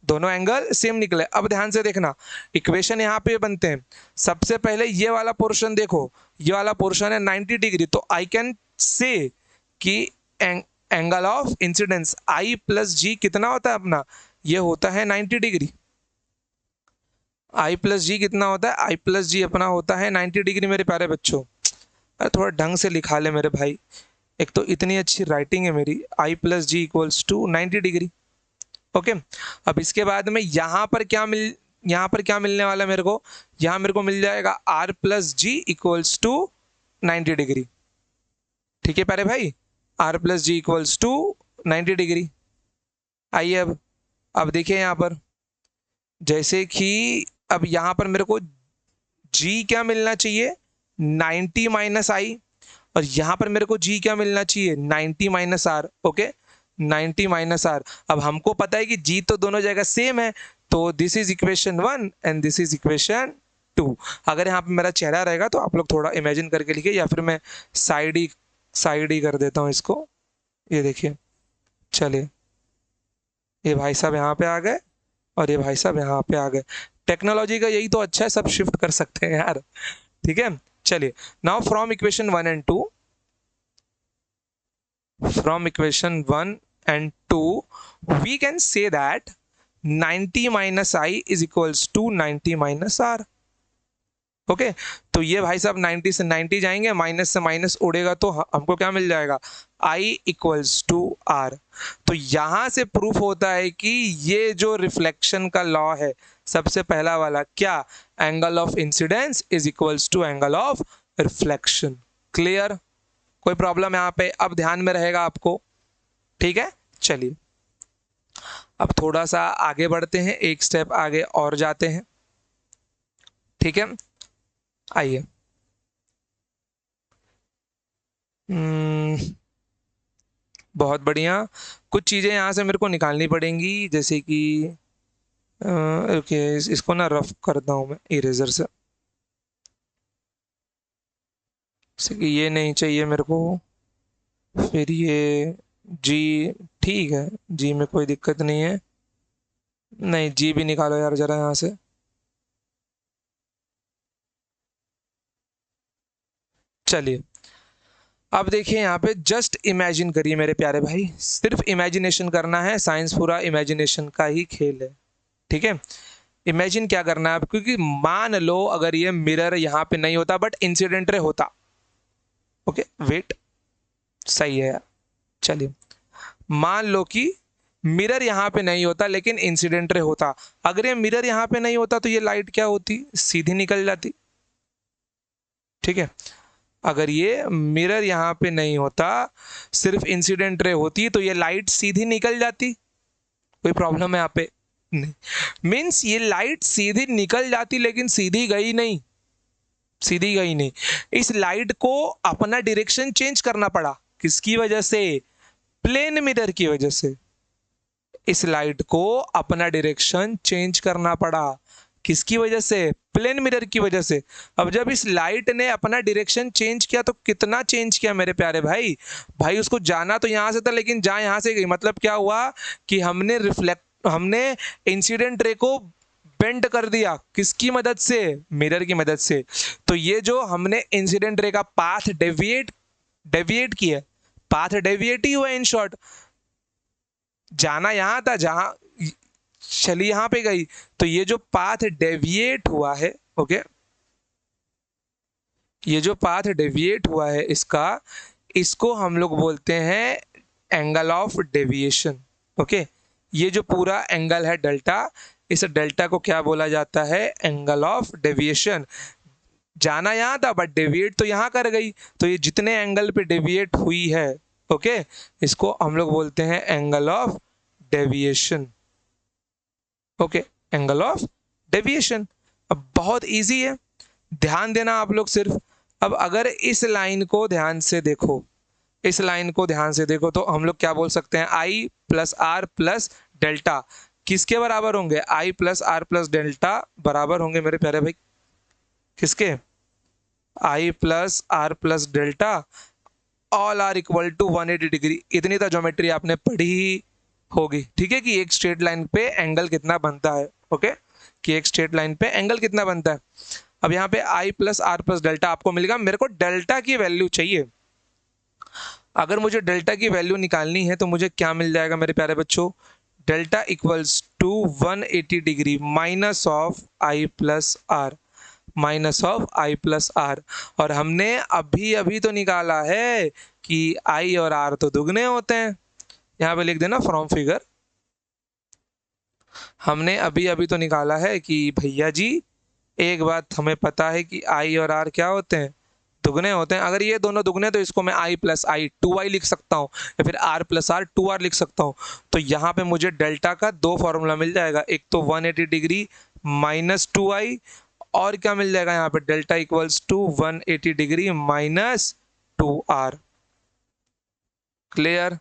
दोनों एंगल सेम निकले। अब ध्यान से देखना, इक्वेशन यहाँ पे बनते हैं। सबसे पहले ये वाला पोर्शन देखो, ये वाला पोर्शन है 90 डिग्री, तो आई कैन से कि angle of incidence I plus G कितना होता है अपना, ये होता है 90 डिग्री। आई प्लस जी कितना होता है, आई प्लस जी अपना होता है 90 डिग्री मेरे प्यारे बच्चों। अरे थोड़ा ढंग से लिखा ले मेरे भाई, एक तो इतनी अच्छी राइटिंग है मेरी, I plus G equals to 90 degree. Okay, अब इसके बाद में यहाँ पर क्या मिलने वाला है मेरे को, यहाँ मेरे को मिल जाएगा R plus G equals to 90 degree. ठीक है प्यारे भाई, R plus G equals to 90 degree. आइए अब देखिए यहाँ पर, जैसे कि अब यहाँ पर मेरे को जी क्या मिलना चाहिए, 90 माइनस आई, और यहाँ पर मेरे को जी क्या मिलना चाहिए, 90 minus R. Okay, 90 minus R. अब हमको पता है कि जी तो दोनों जगह सेम है, तो this is equation 1 and this is equation 2। अगर यहाँ पे मेरा चेहरा रहेगा तो आप लोग थोड़ा इमेजिन करके लिखिए, या फिर मैं साइड ही कर देता हूँ इसको। ये देखिए, चलिए, ये भाई साहब यहाँ पे आ गए और ये भाई साहब यहाँ पे आ गए। टेक्नोलॉजी का यही तो अच्छा है, सब शिफ्ट कर सकते हैं यार। ठीक है, चलिए, now from equation 1 and 2, from equation 1 and 2 we can say that 90 minus I is equals to 90 minus R। Okay, तो ये भाई साहब 90 से 90 जाएंगे, माइनस से माइनस उड़ेगा, तो हमको क्या मिल जाएगा, I इक्वल्स टू R। तो यहां से प्रूफ होता है कि ये जो रिफ्लेक्शन का लॉ है, सबसे पहला वाला क्या, angle of incidence is equals to angle of reflection. Clear, कोई प्रॉब्लम यहाँ पे अब ध्यान में रहेगा आपको। ठीक है, चलिए, अब थोड़ा सा आगे बढ़ते हैं, एक स्टेप आगे और जाते हैं। ठीक है, आइए, बहुत बढ़िया। कुछ चीज़ें यहाँ से मेरे को निकालनी पड़ेंगी, जैसे कि ओके, इसको ना रफ करता हूँ मैं इरेजर से, जैसे कि ये नहीं चाहिए मेरे को, फिर ये जी, ठीक है, जी में कोई दिक्कत नहीं है। नहीं, जी भी निकालो यार जरा यहाँ से। चलिए, अब देखिए यहाँ पे जस्ट इमेजिन करिए मेरे प्यारे भाई, सिर्फ इमेजिनेशन करना है, साइंस पूरा इमेजिनेशन का ही खेल है। ठीक है, इमेजिन क्या करना है अब, क्योंकि मान लो अगर ये मिरर यहाँ पे नहीं होता बट इंसिडेंट रे होता। ओके वेट, सही है यार। चलिए, मान लो कि मिरर यहाँ पे नहीं होता लेकिन इंसिडेंट रे होता। अगर ये मिरर यहाँ पे नहीं होता तो ये लाइट क्या होती, सीधी निकल जाती। ठीक है, अगर ये मिरर यहाँ पे नहीं होता, सिर्फ इंसिडेंट रे होती, तो ये लाइट सीधी निकल जाती। कोई प्रॉब्लम है यहाँ पे? नहीं। मीन्स ये लाइट सीधी निकल जाती लेकिन सीधी गई नहीं, सीधी गई नहीं। इस लाइट को अपना डायरेक्शन चेंज करना पड़ा। किसकी वजह से? प्लेन मिरर की वजह से। इस लाइट को अपना डायरेक्शन चेंज करना पड़ा। किसकी वजह से? प्लेन मिरर की वजह से। अब जब इस लाइट ने अपना डायरेक्शन चेंज किया तो कितना चेंज किया मेरे प्यारे भाई? भाई उसको जाना तो यहां से था लेकिन जा यहां से गई। मतलब क्या हुआ कि हमने इंसिडेंट रे को बेंड कर दिया। किसकी मदद से? मिरर की मदद से। तो ये जो हमने इंसिडेंट रे का पाथ डेविएट डेविएट किया, पाथ डेविएट ही हुआ इन शॉर्ट। जाना यहां था, जहां चली यहां पे गई। तो ये जो पाथ डेविएट हुआ है, ओके, ये जो पाथ डेविएट हुआ है इसका, इसको हम लोग बोलते हैं एंगल ऑफ डेविएशन। ओके, ये जो पूरा एंगल है डेल्टा, इस डेल्टा को क्या बोला जाता है? Angle of deviation. जाना यहां था बट डेविएट तो यहां कर गई। तो ये जितने एंगल पे डेविएट हुई है, ओके, इसको हम लोग बोलते हैं angle of deviation. Okay, angle of deviation. अब बहुत इजी है, ध्यान देना आप लोग सिर्फ। अब अगर इस लाइन को ध्यान से देखो, इस लाइन को ध्यान से देखो, तो हम लोग क्या बोल सकते हैं? I plus R plus delta किसके बराबर होंगे? I plus R plus delta बराबर होंगे मेरे प्यारे भाई। किसके? I plus R plus delta all are equal to 180 degree. इतनी तो ज्योमेट्री आपने पढ़ी ही होगी। ठीक है, कि एक स्ट्रेट लाइन पे एंगल कितना बनता है। ओके, कि एक स्ट्रेट लाइन पे एंगल कितना बनता है। अब यहाँ पे आई प्लस आर प्लस डेल्टा आपको मिलेगा। मेरे को डेल्टा की वैल्यू चाहिए। अगर मुझे डेल्टा की वैल्यू निकालनी है तो मुझे क्या मिल जाएगा मेरे प्यारे बच्चों? Delta equals to 180 degree minus of I plus R, minus of I plus R. और हमने अभी अभी तो निकाला है कि आई और आर तो दुगने होते हैं। यहाँ पे लिख देना फ्रॉम फिगर। हमने अभी अभी तो निकाला है कि भैया जी, एक बात हमें पता है कि आई और आर क्या होते हैं? दुगने होते हैं। अगर ये दोनों दुगने तो इसको मैं आई प्लस आई 2 आई लिख सकता हूँ, या फिर आर प्लस आर 2 आर लिख सकता हूँ। तो यहाँ पे मुझे डेल्टा का दो फॉर्मूला मिल जाएगा, एक तो 180 डिग्री माइनस 2 आई, और क्या मिल जाएगा यहाँ पे? Delta equals to 180 degree minus 2 R. Clear?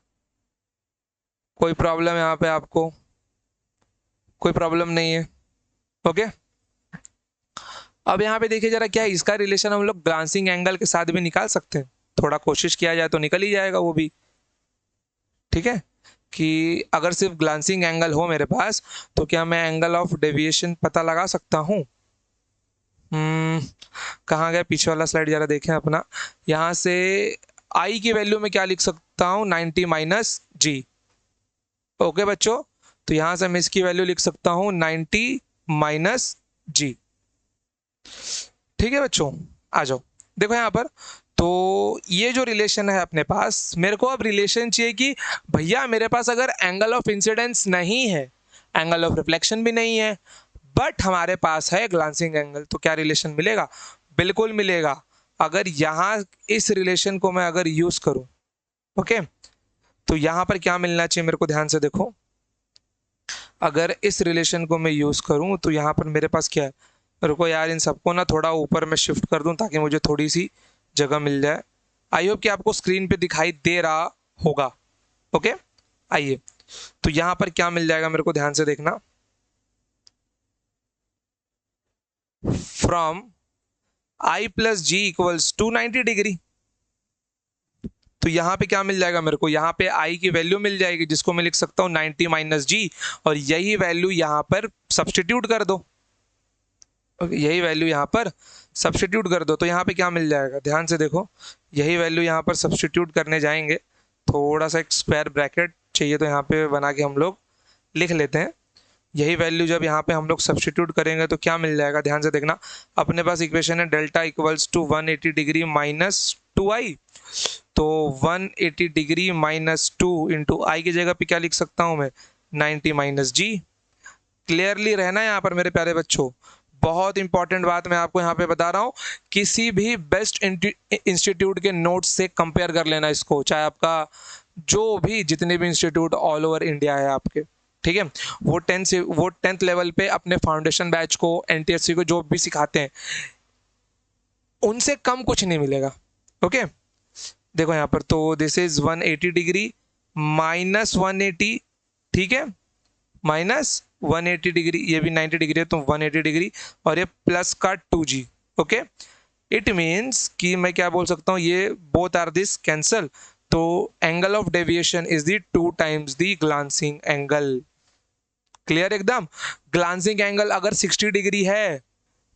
कोई प्रॉब्लम यहाँ पे आपको? कोई प्रॉब्लम नहीं है? ओके, अब यहाँ पे देखिए जरा, क्या इसका रिलेशन हम लोग ग्लांसिंग एंगल के साथ भी निकाल सकते हैं? थोड़ा कोशिश किया जाए तो निकल ही जाएगा वो भी। ठीक है, कि अगर सिर्फ ग्लांसिंग एंगल हो मेरे पास तो क्या मैं एंगल ऑफ डेविएशन पता लगा सकता हूँ? हम्म, कहाँ गया पीछे वाला स्लाइड, जरा देखें अपना। यहाँ से आई की वैल्यू में क्या लिख सकता हूँ? 90 माइनस जी। ओके बच्चों, तो यहाँ से मैं इसकी वैल्यू लिख सकता हूँ 90 माइनस जी। ठीक है बच्चों, आ जाओ, देखो यहाँ पर। तो ये जो रिलेशन है अपने पास, मेरे को अब रिलेशन चाहिए कि भैया मेरे पास अगर एंगल ऑफ इंसिडेंस नहीं है, एंगल ऑफ रिफ्लेक्शन भी नहीं है, बट हमारे पास है ग्लांसिंग एंगल, तो क्या रिलेशन मिलेगा? बिल्कुल मिलेगा। अगर यहाँ इस रिलेशन को मैं अगर यूज करूं, ओके, तो यहाँ पर क्या मिलना चाहिए मेरे को? ध्यान से देखो, अगर इस रिलेशन को मैं यूज करूं तो यहाँ पर मेरे पास क्या है? रुको यार, इन सबको ना थोड़ा ऊपर में शिफ्ट कर दूं ताकि मुझे थोड़ी सी जगह मिल जाए। आई होप कि आपको स्क्रीन पे दिखाई दे रहा होगा। ओके, आइए, तो यहाँ पर क्या मिल जाएगा मेरे को? ध्यान से देखना। From I plus G equals to 90 degree. तो यहाँ पे क्या मिल जाएगा मेरे को, यहाँ पे आई की वैल्यू मिल जाएगी जिसको मैं लिख सकता हूँ 90 माइनस जी, और यही वैल्यू यहाँ पर सब्सटीट्यूट कर दो। यही वैल्यू यहाँ पर सब्सटीट्यूट कर दो, तो यहाँ पे क्या मिल जाएगा, ध्यान से देखो, यही वैल्यू यहाँ पर सब्सटीट्यूट करने जाएंगे, थोड़ा सा एक स्क्वायर ब्रैकेट चाहिए तो यहाँ पे बना के हम लोग लिख लेते हैं। यही वैल्यू जब यहाँ पे हम लोग सब्सटीट्यूट करेंगे तो क्या मिल जाएगा, ध्यान से देखना, अपने पास इक्वेशन है delta equals to 180 degree minus 2i, तो 180 डिग्री माइनस 2 इंटू आई की जगह पे क्या लिख सकता हूँ मैं, 90 माइनस जी। क्लियरली रहना यहाँ पर मेरे प्यारे बच्चों, बहुत इंपॉर्टेंट बात मैं आपको यहाँ पे बता रहा हूँ, किसी भी बेस्ट इंस्टीट्यूट के नोट्स से कंपेयर कर लेना इसको, चाहे आपका जो भी जितने भी इंस्टीट्यूट ऑल ओवर इंडिया है आपके, ठीक है, वो टेंथ लेवल पे अपने फाउंडेशन बैच को, एनटीएससी को जो भी सिखाते हैं, उनसे कम कुछ नहीं मिलेगा। ओके, देखो यहाँ पर, तो दिस इज 180 डिग्री माइनस 180, ठीक है, माइनस 180 डिग्री, ये भी 90 डिग्री है तो 180 डिग्री, और ये प्लस का 2g। ओके, इट मीन्स कि मैं क्या बोल सकता हूँ, ये बोथ आर दिस कैंसल, तो angle of deviation is the 2 times the glancing angle. Clear एकदम, ग्लांसिंग एंगल अगर 60 डिग्री है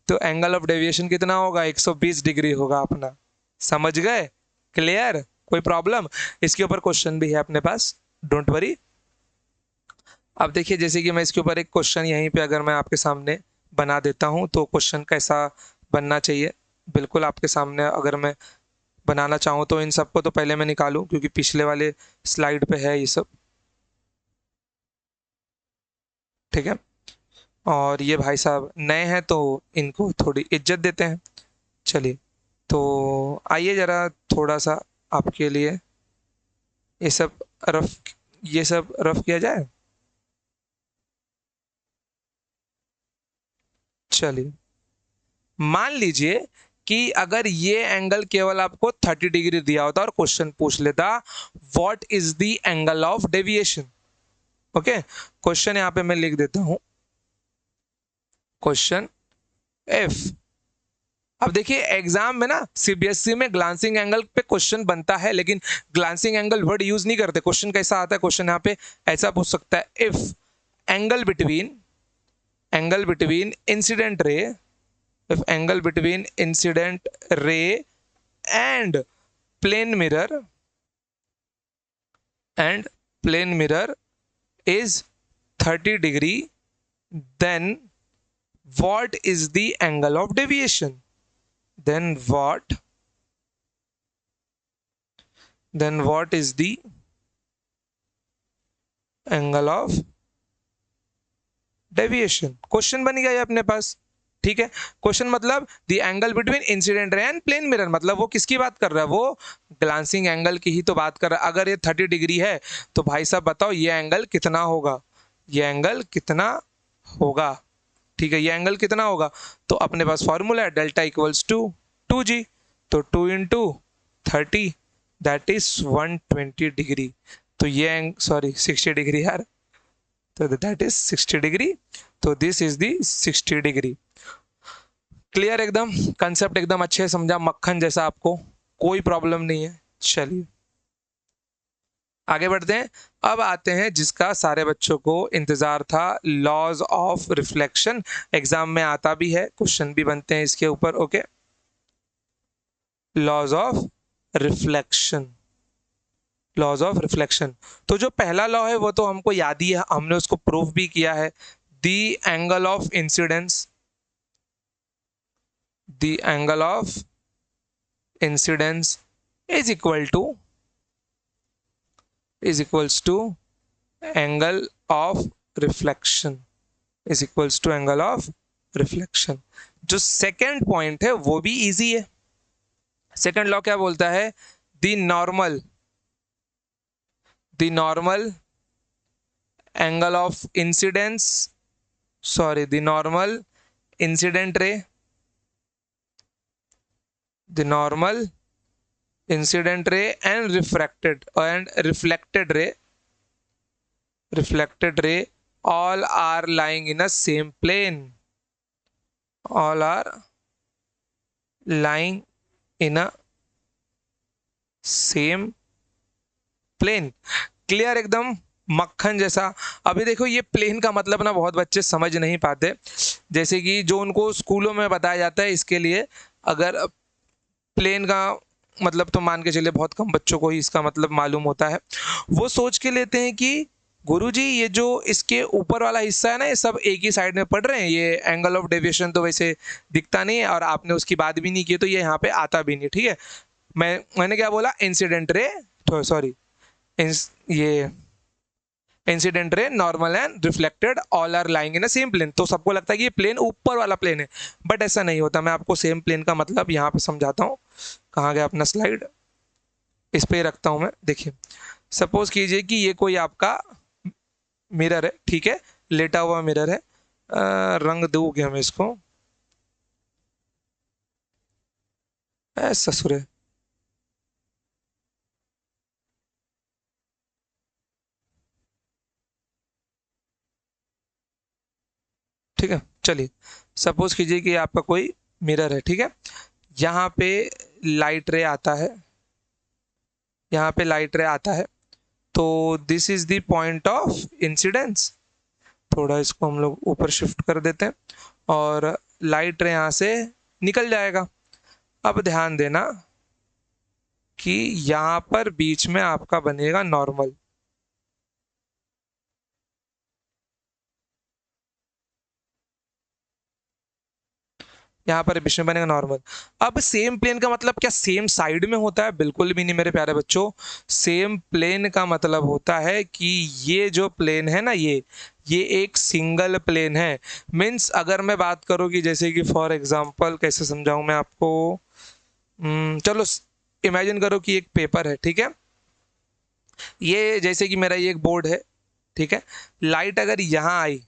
तो एंगल ऑफ डेविएशन कितना होगा, 120 डिग्री होगा अपना, समझ गए, क्लियर, कोई प्रॉब्लम, इसके ऊपर क्वेश्चन भी है अपने पास, डोंट वरी। अब देखिए, जैसे कि मैं इसके ऊपर एक क्वेश्चन यहीं पे अगर मैं आपके सामने बना देता हूं तो क्वेश्चन कैसा बनना चाहिए, बिल्कुल आपके सामने अगर मैं बनाना चाहूँ तो इन सबको तो पहले मैं निकालूं क्योंकि पिछले वाले स्लाइड पे है ये सब, ठीक है, और ये भाई साहब नए हैं तो इनको थोड़ी इज्जत देते हैं। चलिए, तो आइए जरा थोड़ा सा आपके लिए ये सब रफ किया जाए। चलिए, मान लीजिए कि अगर ये एंगल केवल आपको 30 डिग्री दिया होता और क्वेश्चन पूछ लेता what is the angle of deviation. Okay, question यहां पे मैं लिख देता हूं, क्वेश्चन एफ। अब देखिए एग्जाम में ना सीबीएसई में ग्लांसिंग एंगल पे क्वेश्चन बनता है, लेकिन ग्लांसिंग एंगल वर्ड यूज नहीं करते। क्वेश्चन कैसा आता है, क्वेश्चन यहाँ पे ऐसा पूछ सकता है, इफ एंगल बिटवीन इंसिडेंट रे, if angle between incident ray and plane mirror is 30 degree, then what is the angle of deviation, then what is the angle of deviation. Question बन गया ये अपने पास, ठीक है, क्वेश्चन मतलब the angle between incident ray and plane mirror, मतलब वो किसकी बात कर रहा है, वो ग्लांसिंग एंगल की ही तो बात कर रहा है। अगर ये 30 डिग्री है तो भाई साहब बताओ ये एंगल कितना होगा, ये एंगल कितना होगा, ठीक है, ये एंगल कितना होगा, तो अपने पास फॉर्मूला है डेल्टा इक्वल्स टू 2g, तो 2 इंटू 30 दैट इज 120 डिग्री, तो ये सॉरी 60 डिग्री यार, तो दैट इज 60 डिग्री, तो this is the 60 degree. Clear एकदम, कंसेप्ट एकदम अच्छे समझा, मक्खन जैसा, आपको कोई प्रॉब्लम नहीं है। चलिए आगे बढ़ते हैं, अब आते हैं जिसका सारे बच्चों को इंतजार था, लॉज ऑफ रिफ्लेक्शन। एग्जाम में आता भी है, क्वेश्चन भी बनते हैं इसके ऊपर। Okay, laws of reflection, laws of reflection, तो जो पहला लॉ है वो तो हमको याद ही है, हमने उसको प्रूव भी किया है, the angle of incidence, the angle of incidence is equal to angle of reflection, is equals to angle of reflection. जो सेकेंड पॉइंट है वो भी इजी है, सेकेंड लॉ क्या बोलता है, the normal angle of incidence, sorry the normal incident ray, the normal incident ray and reflected ray all are lying in a same plane, all are lying in a same plane, clear एकदम, मक्खन जैसा। अभी देखो ये plane का मतलब ना बहुत बच्चे समझ नहीं पाते, जैसे कि जो उनको स्कूलों में बताया जाता है, इसके लिए अगर प्लेन का मतलब तो मान के चलिए बहुत कम बच्चों को ही इसका मतलब मालूम होता है। वो सोच के लेते हैं कि गुरुजी ये जो इसके ऊपर वाला हिस्सा है ना, ये सब एक ही साइड में पड़ रहे हैं, ये एंगल ऑफ डेविएशन तो वैसे दिखता नहीं है, और आपने उसकी बात भी नहीं की तो ये यहाँ पे आता भी नहीं, ठीक है। मैंने क्या बोला, इंसिडेंट रे, सॉरी, ये incident ray, normal and reflected all are lying in a same plane. तो सबको लगता है कि ये प्लेन ऊपर वाला प्लेन है, बट ऐसा नहीं होता। मैं आपको सेम प्लेन का मतलब यहाँ पे समझाता हूँ। कहाँ गया अपना स्लाइड, इस पे रखता हूँ मैं। देखिए सपोज कीजिए कि ये कोई आपका मिरर है, ठीक है, लेटा हुआ मिरर है। रंग दूंगे हम इसको, ससुरे, ठीक है। चलिए सपोज कीजिए कि आपका कोई मिरर है, ठीक है। यहाँ पे लाइट रे आता है, यहाँ पे लाइट रे आता है, तो this is the point of incidence. थोड़ा इसको हम लोग ऊपर शिफ्ट कर देते हैं, और लाइट रे यहाँ से निकल जाएगा। अब ध्यान देना कि यहाँ पर बीच में आपका बनेगा नॉर्मल। यहाँ पर बीच में बनेगा नॉर्मल। अब सेम प्लेन का मतलब क्या सेम साइड में होता है? बिल्कुल भी नहीं मेरे प्यारे बच्चों। सेम प्लेन का मतलब होता है कि ये जो प्लेन है ना, ये एक सिंगल प्लेन है। मीन्स अगर मैं बात करूँ कि जैसे कि फॉर एग्जांपल कैसे समझाऊं मैं आपको, चलो इमेजिन करो कि एक पेपर है, ठीक है। ये जैसे कि मेरा ये एक बोर्ड है, ठीक है। लाइट अगर यहाँ आई,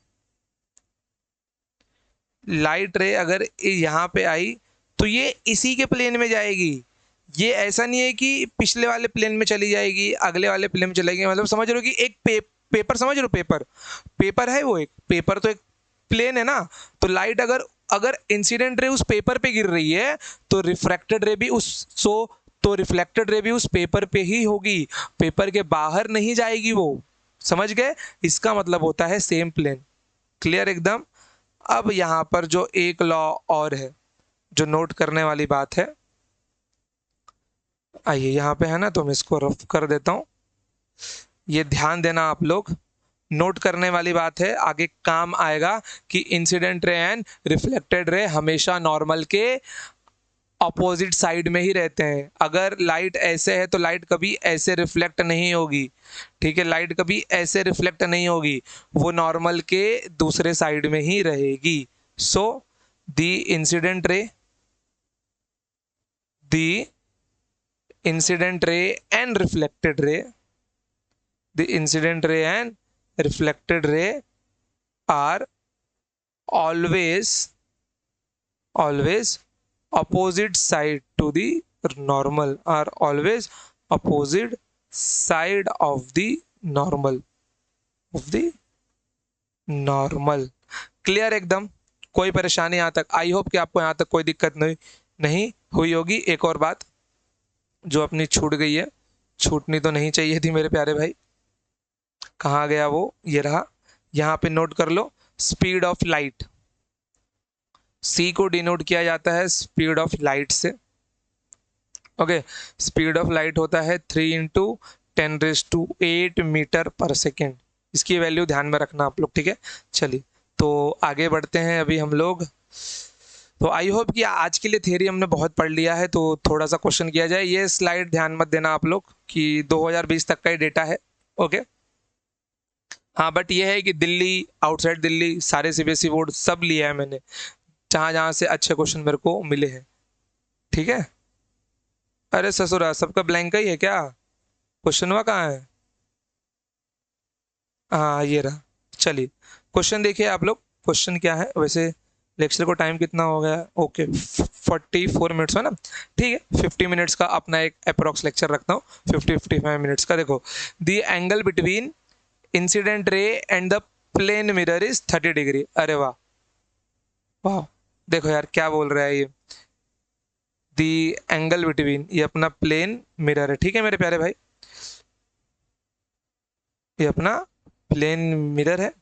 लाइट रे अगर यहाँ पे आई, तो ये इसी के प्लेन में जाएगी। ये ऐसा नहीं है कि पिछले वाले प्लेन में चली जाएगी, अगले वाले प्लेन में चलेगी। मतलब समझ रहे हो कि एक पेपर, समझ रहे हो, पेपर पेपर है, वो एक पेपर तो एक प्लेन है ना। तो लाइट अगर अगर इंसिडेंट रे उस पेपर पे गिर रही है, तो रिफ्रैक्टेड रे भी उस सो तो रिफ्लेक्टेड रे भी उस पेपर पे ही होगी, पेपर के बाहर नहीं जाएगी वो। समझ गए? इसका मतलब होता है सेम प्लेन। क्लियर एकदम। अब यहाँ पर जो एक लॉ और है, जो नोट करने वाली बात है, आइए यहाँ पे है ना, तो मैं इसको रफ कर देता हूँ। ये ध्यान देना आप लोग, नोट करने वाली बात है, आगे काम आएगा कि incident ray and reflected ray हमेशा नॉर्मल के अपोजिट साइड में ही रहते हैं। अगर लाइट ऐसे है तो लाइट कभी ऐसे रिफ्लेक्ट नहीं होगी, ठीक है। लाइट कभी ऐसे रिफ्लेक्ट नहीं होगी, वो नॉर्मल के दूसरे साइड में ही रहेगी। So the incident ray, the incident ray and reflected ray, the incident ray and reflected ray are always opposite side to the normal, are always opposite side of the normal, of the normal। Clear एकदम, कोई परेशानी यहाँ तक? I hope कि आपको यहाँ तक कोई दिक्कत नहीं हुई होगी। एक और बात जो अपनी छूट गई है, छूटनी तो नहीं चाहिए थी मेरे प्यारे भाई, कहाँ गया वो, ये रहा। यहाँ पे नोट कर लो, स्पीड ऑफ लाइट, सी को डिनोट किया जाता है स्पीड ऑफ लाइट से। ओके, स्पीड ऑफ लाइट होता है 3 × 10⁸ मीटर पर सेकेंड। इसकी वैल्यू ध्यान में रखना आप लोग, ठीक है। चलिए तो आगे बढ़ते हैं अभी हम लोग। तो आई होप कि आज के लिए थियरी हमने बहुत पढ़ लिया है, तो थोड़ा सा क्वेश्चन किया जाए। ये स्लाइड ध्यान मत देना आप लोग कि 2020 तक का ही डेटा है, ओके। हाँ बट ये है कि दिल्ली, आउटसाइड दिल्ली सारे सीबीएसई बोर्ड सब लिया है मैंने, जहाँ जहाँ से अच्छे क्वेश्चन मेरे को मिले हैं, ठीक है। अरे ससुरा, सबका ब्लैंक ही है क्या? क्वेश्चन हुआ कहाँ है? हाँ ये रहा। चलिए क्वेश्चन देखिए आप लोग। क्वेश्चन क्या है वैसे? लेक्चर को टाइम कितना हो गया? ओके 44 मिनट्स है ना, ठीक है। 50 मिनट्स का अपना एक अप्रोक्स लेक्चर रखता हूँ, 50-55 मिनट्स का। देखो, the angle between incident ray and the plane mirror is 30 degree. अरे वाह वाह, देखो यार क्या बोल रहा है ये, दी एंगल बिटवीन, ये अपना प्लेन मिरर है, ठीक है मेरे प्यारे भाई। ये अपना प्लेन मिरर है,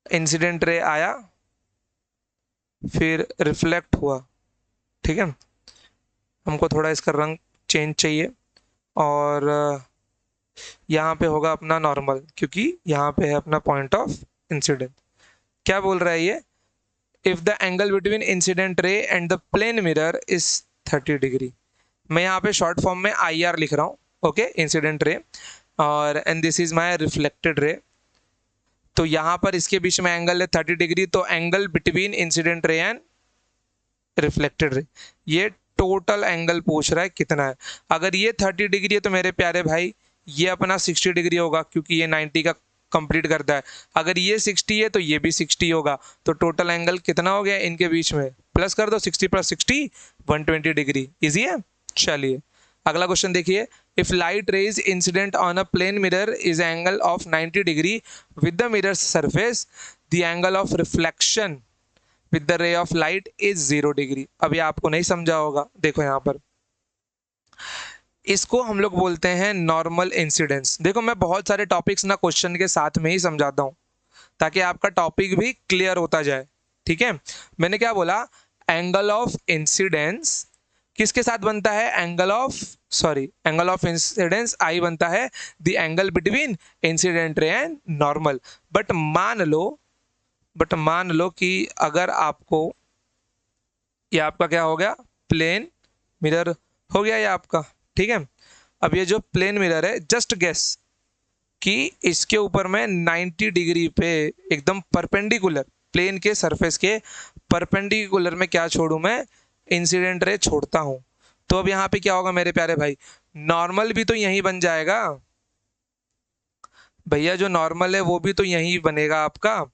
इंसिडेंट रे आया, फिर रिफ्लेक्ट हुआ, ठीक है। हमको थोड़ा इसका रंग चेंज चाहिए, और यहाँ पे होगा अपना नॉर्मल, क्योंकि यहाँ पे है अपना पॉइंट ऑफ इंसिडेंट। क्या बोल रहा है ये, if the angle between incident ray and the plane mirror is 30 degree. मैं यहाँ पे शॉर्ट फॉर्म में आई आर लिख रहा हूँ, ओके, इंसिडेंट रे, और and this is my reflected ray. तो यहाँ पर इसके बीच में एंगल है 30 डिग्री, तो angle between incident ray and reflected ray, ये टोटल एंगल पूछ रहा है कितना है। अगर ये 30 डिग्री है तो मेरे प्यारे भाई ये अपना 60 डिग्री होगा, क्योंकि ये 90 का कंप्लीट करता है। अगर ये 60 है तो ये भी 60 होगा, तो टोटल एंगल कितना हो गया इनके बीच में, प्लस कर दो, 60 + 60 120 डिग्री। इजी है। चलिए अगला क्वेश्चन देखिए, if light rays incident on a plane mirror is angle of 90 degree with the mirror surface, the angle of reflection with the ray of light is 0 degree. अभी आपको नहीं समझा होगा, देखो यहाँ पर इसको हम लोग बोलते हैं नॉर्मल इंसिडेंस। देखो मैं बहुत सारे टॉपिक्स ना क्वेश्चन के साथ में ही समझाता हूँ, ताकि आपका टॉपिक भी क्लियर होता जाए, ठीक है। मैंने क्या बोला, एंगल ऑफ इंसिडेंस किसके साथ बनता है, एंगल ऑफ इंसिडेंस आई बनता है the angle between incident ray and normal. But मान लो कि अगर आपको, ये आपका क्या हो गया, प्लेन मिरर हो गया ये आपका, ठीक है। अब ये जो प्लेन मिरर है, जस्ट गेस कि इसके ऊपर मैं 90 डिग्री पे एकदम परपेंडिकुलर प्लेन के सरफेस के परपेंडिकुलर में क्या छोड़ू, मैं इंसिडेंट रे छोड़ता हूं। तो अब यहाँ पे क्या होगा मेरे प्यारे भाई, नॉर्मल भी तो यही बन जाएगा भैया, जो नॉर्मल है वो भी तो यही बनेगा आपका।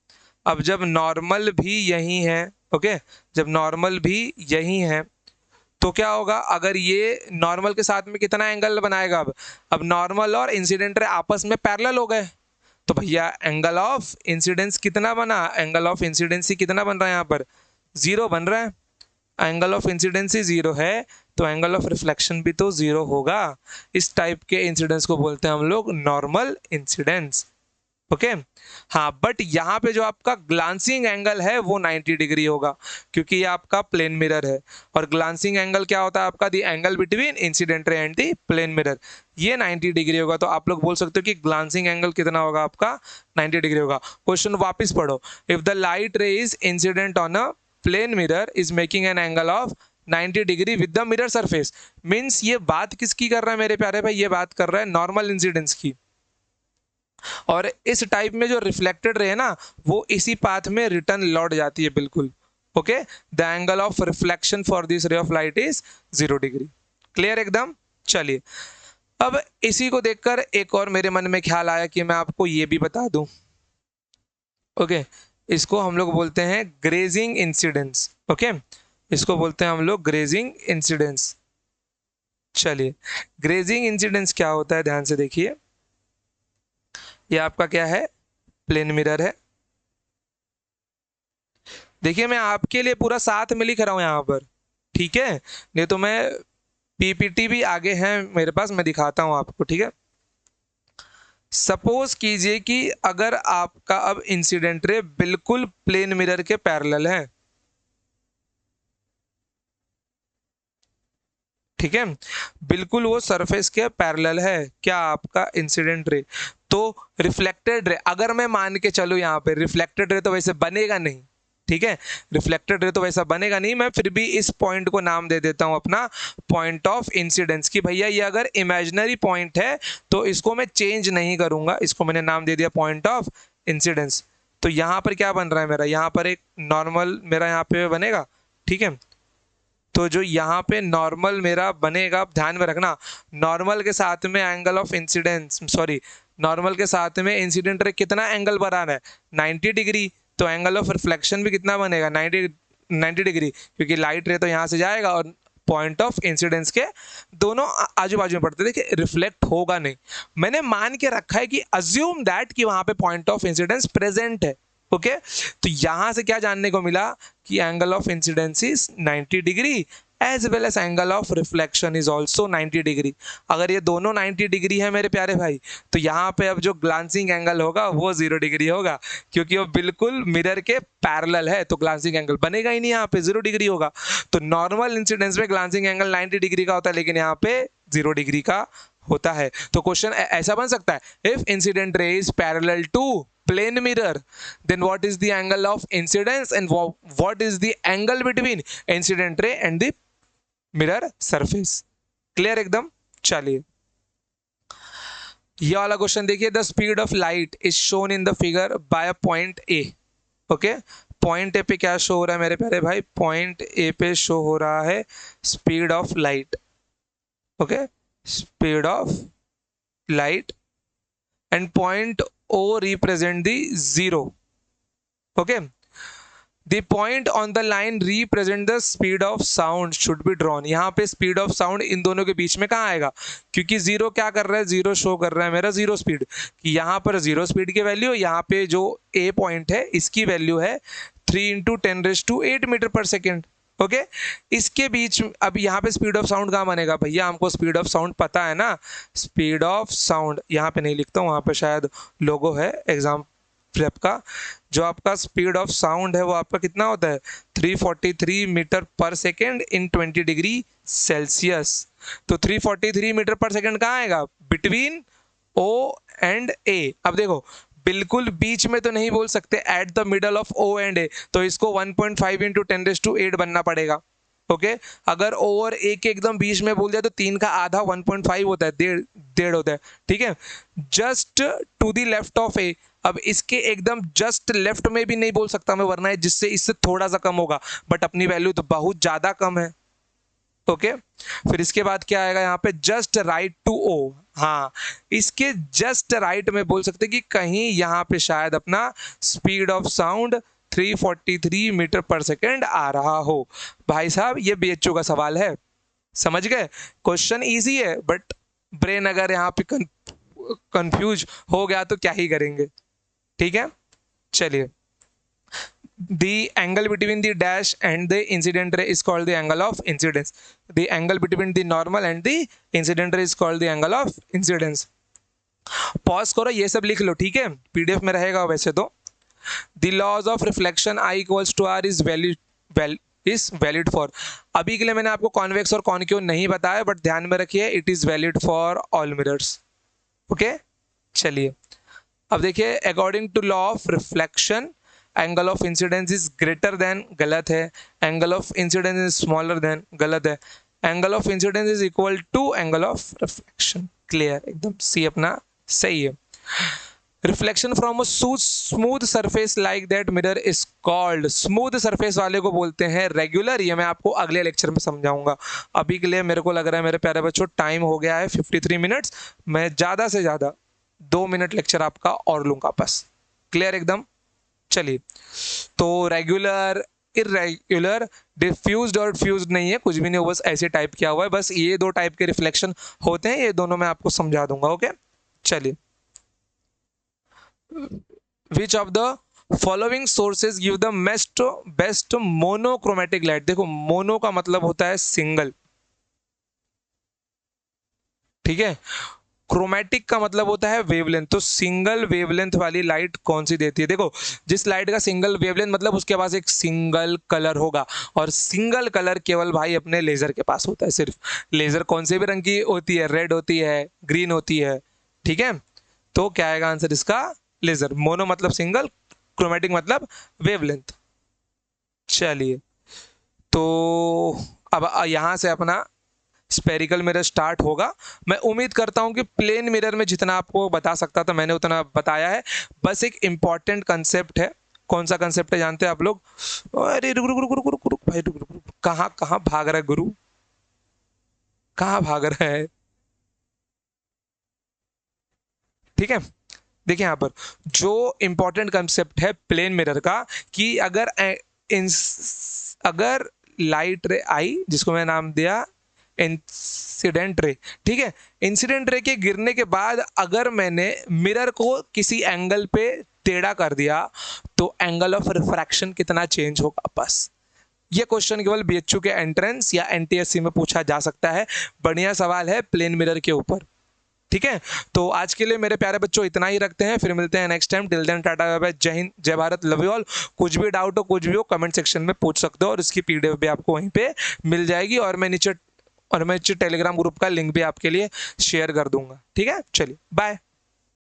अब जब नॉर्मल भी यही है, ओके, जब नॉर्मल भी यही है तो क्या होगा, अगर ये नॉर्मल के साथ में कितना एंगल बनाएगा, अब नॉर्मल और इंसिडेंट रे आपस में पैरेलल हो गए, तो भैया एंगल ऑफ इंसिडेंस कितना बना, एंगल ऑफ इंसिडेंसी कितना बन रहा है यहाँ पर, 0 बन रहा है। एंगल ऑफ इंसिडेंसी 0 है तो एंगल ऑफ रिफ्लेक्शन भी तो 0 होगा। इस टाइप के इंसिडेंस को बोलते हैं हम लोग नॉर्मल इंसिडेंस, ओके। हाँ, बट यहाँ पे जो आपका ग्लांसिंग एंगल है वो 90 डिग्री होगा, क्योंकि ये आपका प्लेन मिरर है, और ग्लांसिंग एंगल क्या होता है आपका, the angle between incident ray and the plane mirror, ये 90 डिग्री होगा। तो आप लोग बोल सकते हो कि ग्लांसिंग एंगल कितना होगा आपका, 90 डिग्री होगा। क्वेश्चन वापस पढ़ो, if the light ray is incident on a plane mirror is making an angle of 90 degree with the mirror surface, means ये बात किसकी कर रहा है मेरे प्यारे भाई, ये बात कर रहा है नॉर्मल इंसिडेंस की। और इस टाइप में जो रिफ्लेक्टेड रे है ना, वो इसी पाथ में रिटर्न लौट जाती है, बिल्कुल, okay. The angle of reflection for this रे of light is 0 degree. Clear एकदम। चलिए अब इसी को देखकर एक और मेरे मन में ख्याल आया कि मैं आपको ये भी बता दूं, ओके। इसको हम लोग बोलते हैं ग्रेजिंग इंसिडेंस, ओके, इसको बोलते हैं हम लोग ग्रेजिंग इंसिडेंस। चलिए ग्रेजिंग इंसिडेंस क्या होता है, ध्यान से देखिए, ये आपका क्या है, प्लेन मिरर है। देखिए मैं आपके लिए पूरा साथ में लिख रहा हूं यहाँ पर, ठीक है, नहीं तो मैं पीपीटी भी आगे है मेरे पास, मैं दिखाता हूं आपको, ठीक है। सपोज कीजिए कि अगर आपका अब इंसिडेंट रे बिल्कुल प्लेन मिरर के पैरेलल है, ठीक है, बिल्कुल वो सरफेस के पैरेलल है क्या आपका इंसिडेंट रे, तो रिफ्लेक्टेड रे, अगर मैं मान के चलूं यहाँ पे रिफ्लेक्टेड रे तो वैसे बनेगा नहीं, ठीक है, रिफ्लेक्टेड रे तो वैसा बनेगा नहीं, मैं फिर भी इस पॉइंट को नाम दे देता हूं अपना पॉइंट ऑफ इंसिडेंस की, भैया ये अगर इमेजिनरी पॉइंट है तो इसको मैं चेंज नहीं करूंगा, इसको मैंने नाम दे दिया पॉइंट ऑफ इंसिडेंस। तो यहाँ पर क्या बन रहा है मेरा, यहाँ पर एक नॉर्मल मेरा यहाँ पे बनेगा, ठीक है। तो जो यहाँ पे नॉर्मल मेरा बनेगा, आप ध्यान में रखना, नॉर्मल के साथ में angle of incidence, sorry, normal के साथ में इंसिडेंट रे कितना एंगल बनाना है, 90 डिग्री, तो एंगल ऑफ रिफ्लेक्शन भी कितना बनेगा, 90 डिग्री, क्योंकि लाइट रे तो यहाँ से जाएगा और पॉइंट ऑफ इंसिडेंस के दोनों आजू बाजू में पड़ते, देखिए रिफ्लेक्ट होगा नहीं, मैंने मान के रखा है कि अज्यूम दैट कि वहां पे पॉइंट ऑफ इंसिडेंस प्रेजेंट है, ओके। तो यहां से क्या जानने को मिला कि angle of incidence is 90 degree as well as angle of reflection is also 90 degree. अगर ये दोनों 90 डिग्री है मेरे प्यारे भाई, तो यहाँ पे अब जो ग्लांसिंग एंगल होगा वो 0 डिग्री होगा, क्योंकि वो बिल्कुल मिरर के पैरेलल है, तो ग्लांसिंग एंगल बनेगा ही नहीं, यहाँ पे 0 डिग्री होगा। तो नॉर्मल इंसिडेंस में ग्लांसिंग एंगल 90 डिग्री का होता है, लेकिन यहाँ पे 0 डिग्री का होता है। तो क्वेश्चन ऐसा बन सकता है, if incident ray is parallel to plane mirror, then what is the angle of incidence and what is the angle between incident ray and the mirror surface? Clear एकदम। चलिए ये वाला क्वेश्चन देखिए, the speed of light is shown in the figure by a point A. Okay, point A पे क्या show हो रहा है मेरे प्यारे भाई, पॉइंट ए पे शो हो रहा है speed of light. Okay, speed of light and point O represent the 0. Okay, the point on the line represent the speed of sound should be drawn। यहाँ पे speed of sound इन दोनों के बीच में कहाँ आएगा, क्योंकि 0 क्या कर रहा है, 0 शो कर रहा है मेरा 0 स्पीड, कि यहाँ पर 0 स्पीड की वैल्यू, यहाँ पे जो A पॉइंट है इसकी वैल्यू है 3 × 10⁸ मीटर पर सेकेंड। ओके, इसके बीच अब यहाँ पे स्पीड ऑफ साउंड कहाँ बनेगा भैया, हमको स्पीड ऑफ साउंड पता है ना, स्पीड ऑफ साउंड यहाँ पे नहीं लिखता हूँ, वहाँ पे शायद लोगो है एग्जाम प्रेप का, जो आपका स्पीड ऑफ साउंड है वो आपका कितना होता है 343 मीटर पर सेकेंड इन 20 डिग्री सेल्सियस। तो 343 मीटर पर सेकेंड कहाँ आएगा, बिटवीन O एंड A। अब देखो बिल्कुल बीच में तो नहीं बोल सकते, at the middle of O and A, तो इसको 1.5 × 10⁸ बनना पड़ेगा। ओके, अगर O और A के एकदम बीच में बोल दिया तो 3 का आधा 1.5 होता है, डेढ़ होता है। ठीक है, just to the left of A, अब इसके एकदम जस्ट लेफ्ट में भी नहीं बोल सकता मैं, वरना जिससे इससे थोड़ा सा कम होगा, बट अपनी वैल्यू तो बहुत ज्यादा कम है। ओके, फिर इसके बाद क्या आएगा यहाँ पे, जस्ट राइट टू O। हाँ, इसके जस्ट राइट में बोल सकते कि कहीं यहाँ पे शायद अपना स्पीड ऑफ साउंड 343 मीटर पर सेकेंड आ रहा हो। भाई साहब ये BHO का सवाल है, समझ गए, क्वेश्चन इजी है, बट ब्रेन अगर यहाँ पे कंफ्यूज हो गया तो क्या ही करेंगे। ठीक है, चलिए, the angle between the dash and the incident ray is called the angle of incidence. The angle between the normal and the incident ray is called the angle of incidence. Pause करो, ये सब लिख लो, ठीक है, PDF में रहेगा वैसे तो। The laws of reflection I equals to R is valid for। अभी के लिए मैंने आपको कॉन्वेक्स और कॉनकेव नहीं बताया, बट ध्यान में रखिए it is valid for all mirrors. Okay, चलिए अब देखिए, according to law of reflection angle of incidence is greater than, गलत है, angle of incidence is smaller than, गलत है, angle of incidence is equal to angle of reflection. Clear एकदम, C अपना सही है। Reflection from a smooth surface like that mirror is called, smooth surface वाले को बोलते हैं रेगुलर। ये मैं आपको अगले लेक्चर में समझाऊंगा। अभी के लिए मेरे को लग रहा है मेरे प्यारे बच्चों टाइम हो गया है 53 मिनट्स, मैं ज़्यादा से ज़्यादा 2 मिनट लेक्चर आपका और लूँगा बस। क्लियर एकदम, चलिए, तो रेगुलर, इरेगुलर, डिफ्यूज्ड और फ्यूज्ड नहीं है, कुछ भी नहीं हो, बस ऐसे टाइप किया हुआ है, बस ये 2 टाइप के रिफ्लेक्शन होते हैं, ये दोनों मैं आपको समझा दूंगा। ओके, चलिए, which of the following sources give the best monochromatic light। देखो मोनो का मतलब होता है सिंगल, ठीक है, क्रोमैटिक का मतलब होता है वेवलेंथ। तो सिंगल वेवलेंथ वाली लाइट कौन सी देती है, देखो जिस लाइट का सिंगल वेवलेंथ मतलब उसके पास एक सिंगल कलर होगा, और सिंगल कलर केवल भाई अपने लेजर के पास होता है सिर्फ। लेजर कौन से भी रंग की होती है, रेड होती है, ग्रीन होती है, ठीक है, तो क्या आएगा आंसर इसका, लेजर। मोनो मतलब सिंगल, क्रोमैटिक मतलब वेवलेंथ। चलिए, तो अब यहां से अपना स्पेरिकल मिरर स्टार्ट होगा। मैं उम्मीद करता हूं कि प्लेन मिरर में जितना आपको बता सकता था मैंने उतना बताया है। बस एक इंपॉर्टेंट कंसेप्ट है, कौन सा कंसेप्ट है जानते हैं आप लोग? अरे रुक रुक रुक रुक रुक रुक भाई, रुक रुक रुक, कहाँ कहाँ भाग रहा है गुरु, कहाँ भाग रहा है? ठीक है, देखिए यहाँ पर जो इंपॉर्टेंट कंसेप्ट है प्लेन मिरर का, कि अगर लाइट रे आई, जिसको मैं नाम दिया इंसिडेंट रे, ठीक है, इंसिडेंट रे के गिरने के बाद अगर मैंने मिरर को किसी एंगल पे टेढ़ा कर दिया तो एंगल ऑफ रिफ्रैक्शन कितना चेंज होगा, बस ये क्वेश्चन केवल बीएचयू के एंट्रेंस या एनटीएससी में पूछा जा सकता है। बढ़िया सवाल है प्लेन मिरर के ऊपर। ठीक है, तो आज के लिए मेरे प्यारे बच्चों इतना ही रखते हैं, फिर मिलते हैं next time. Till then tata bye bye, जय हिंद, जय भारत, लव यू ऑल। कुछ भी डाउट हो, कुछ भी हो, कमेंट सेक्शन में पूछ सकते हो और इसकी पीडीएफ भी आपको वहीं पे मिल जाएगी और मैं नीचे टेलीग्राम ग्रुप का लिंक भी आपके लिए शेयर कर दूंगा। ठीक है, चलिए बाय।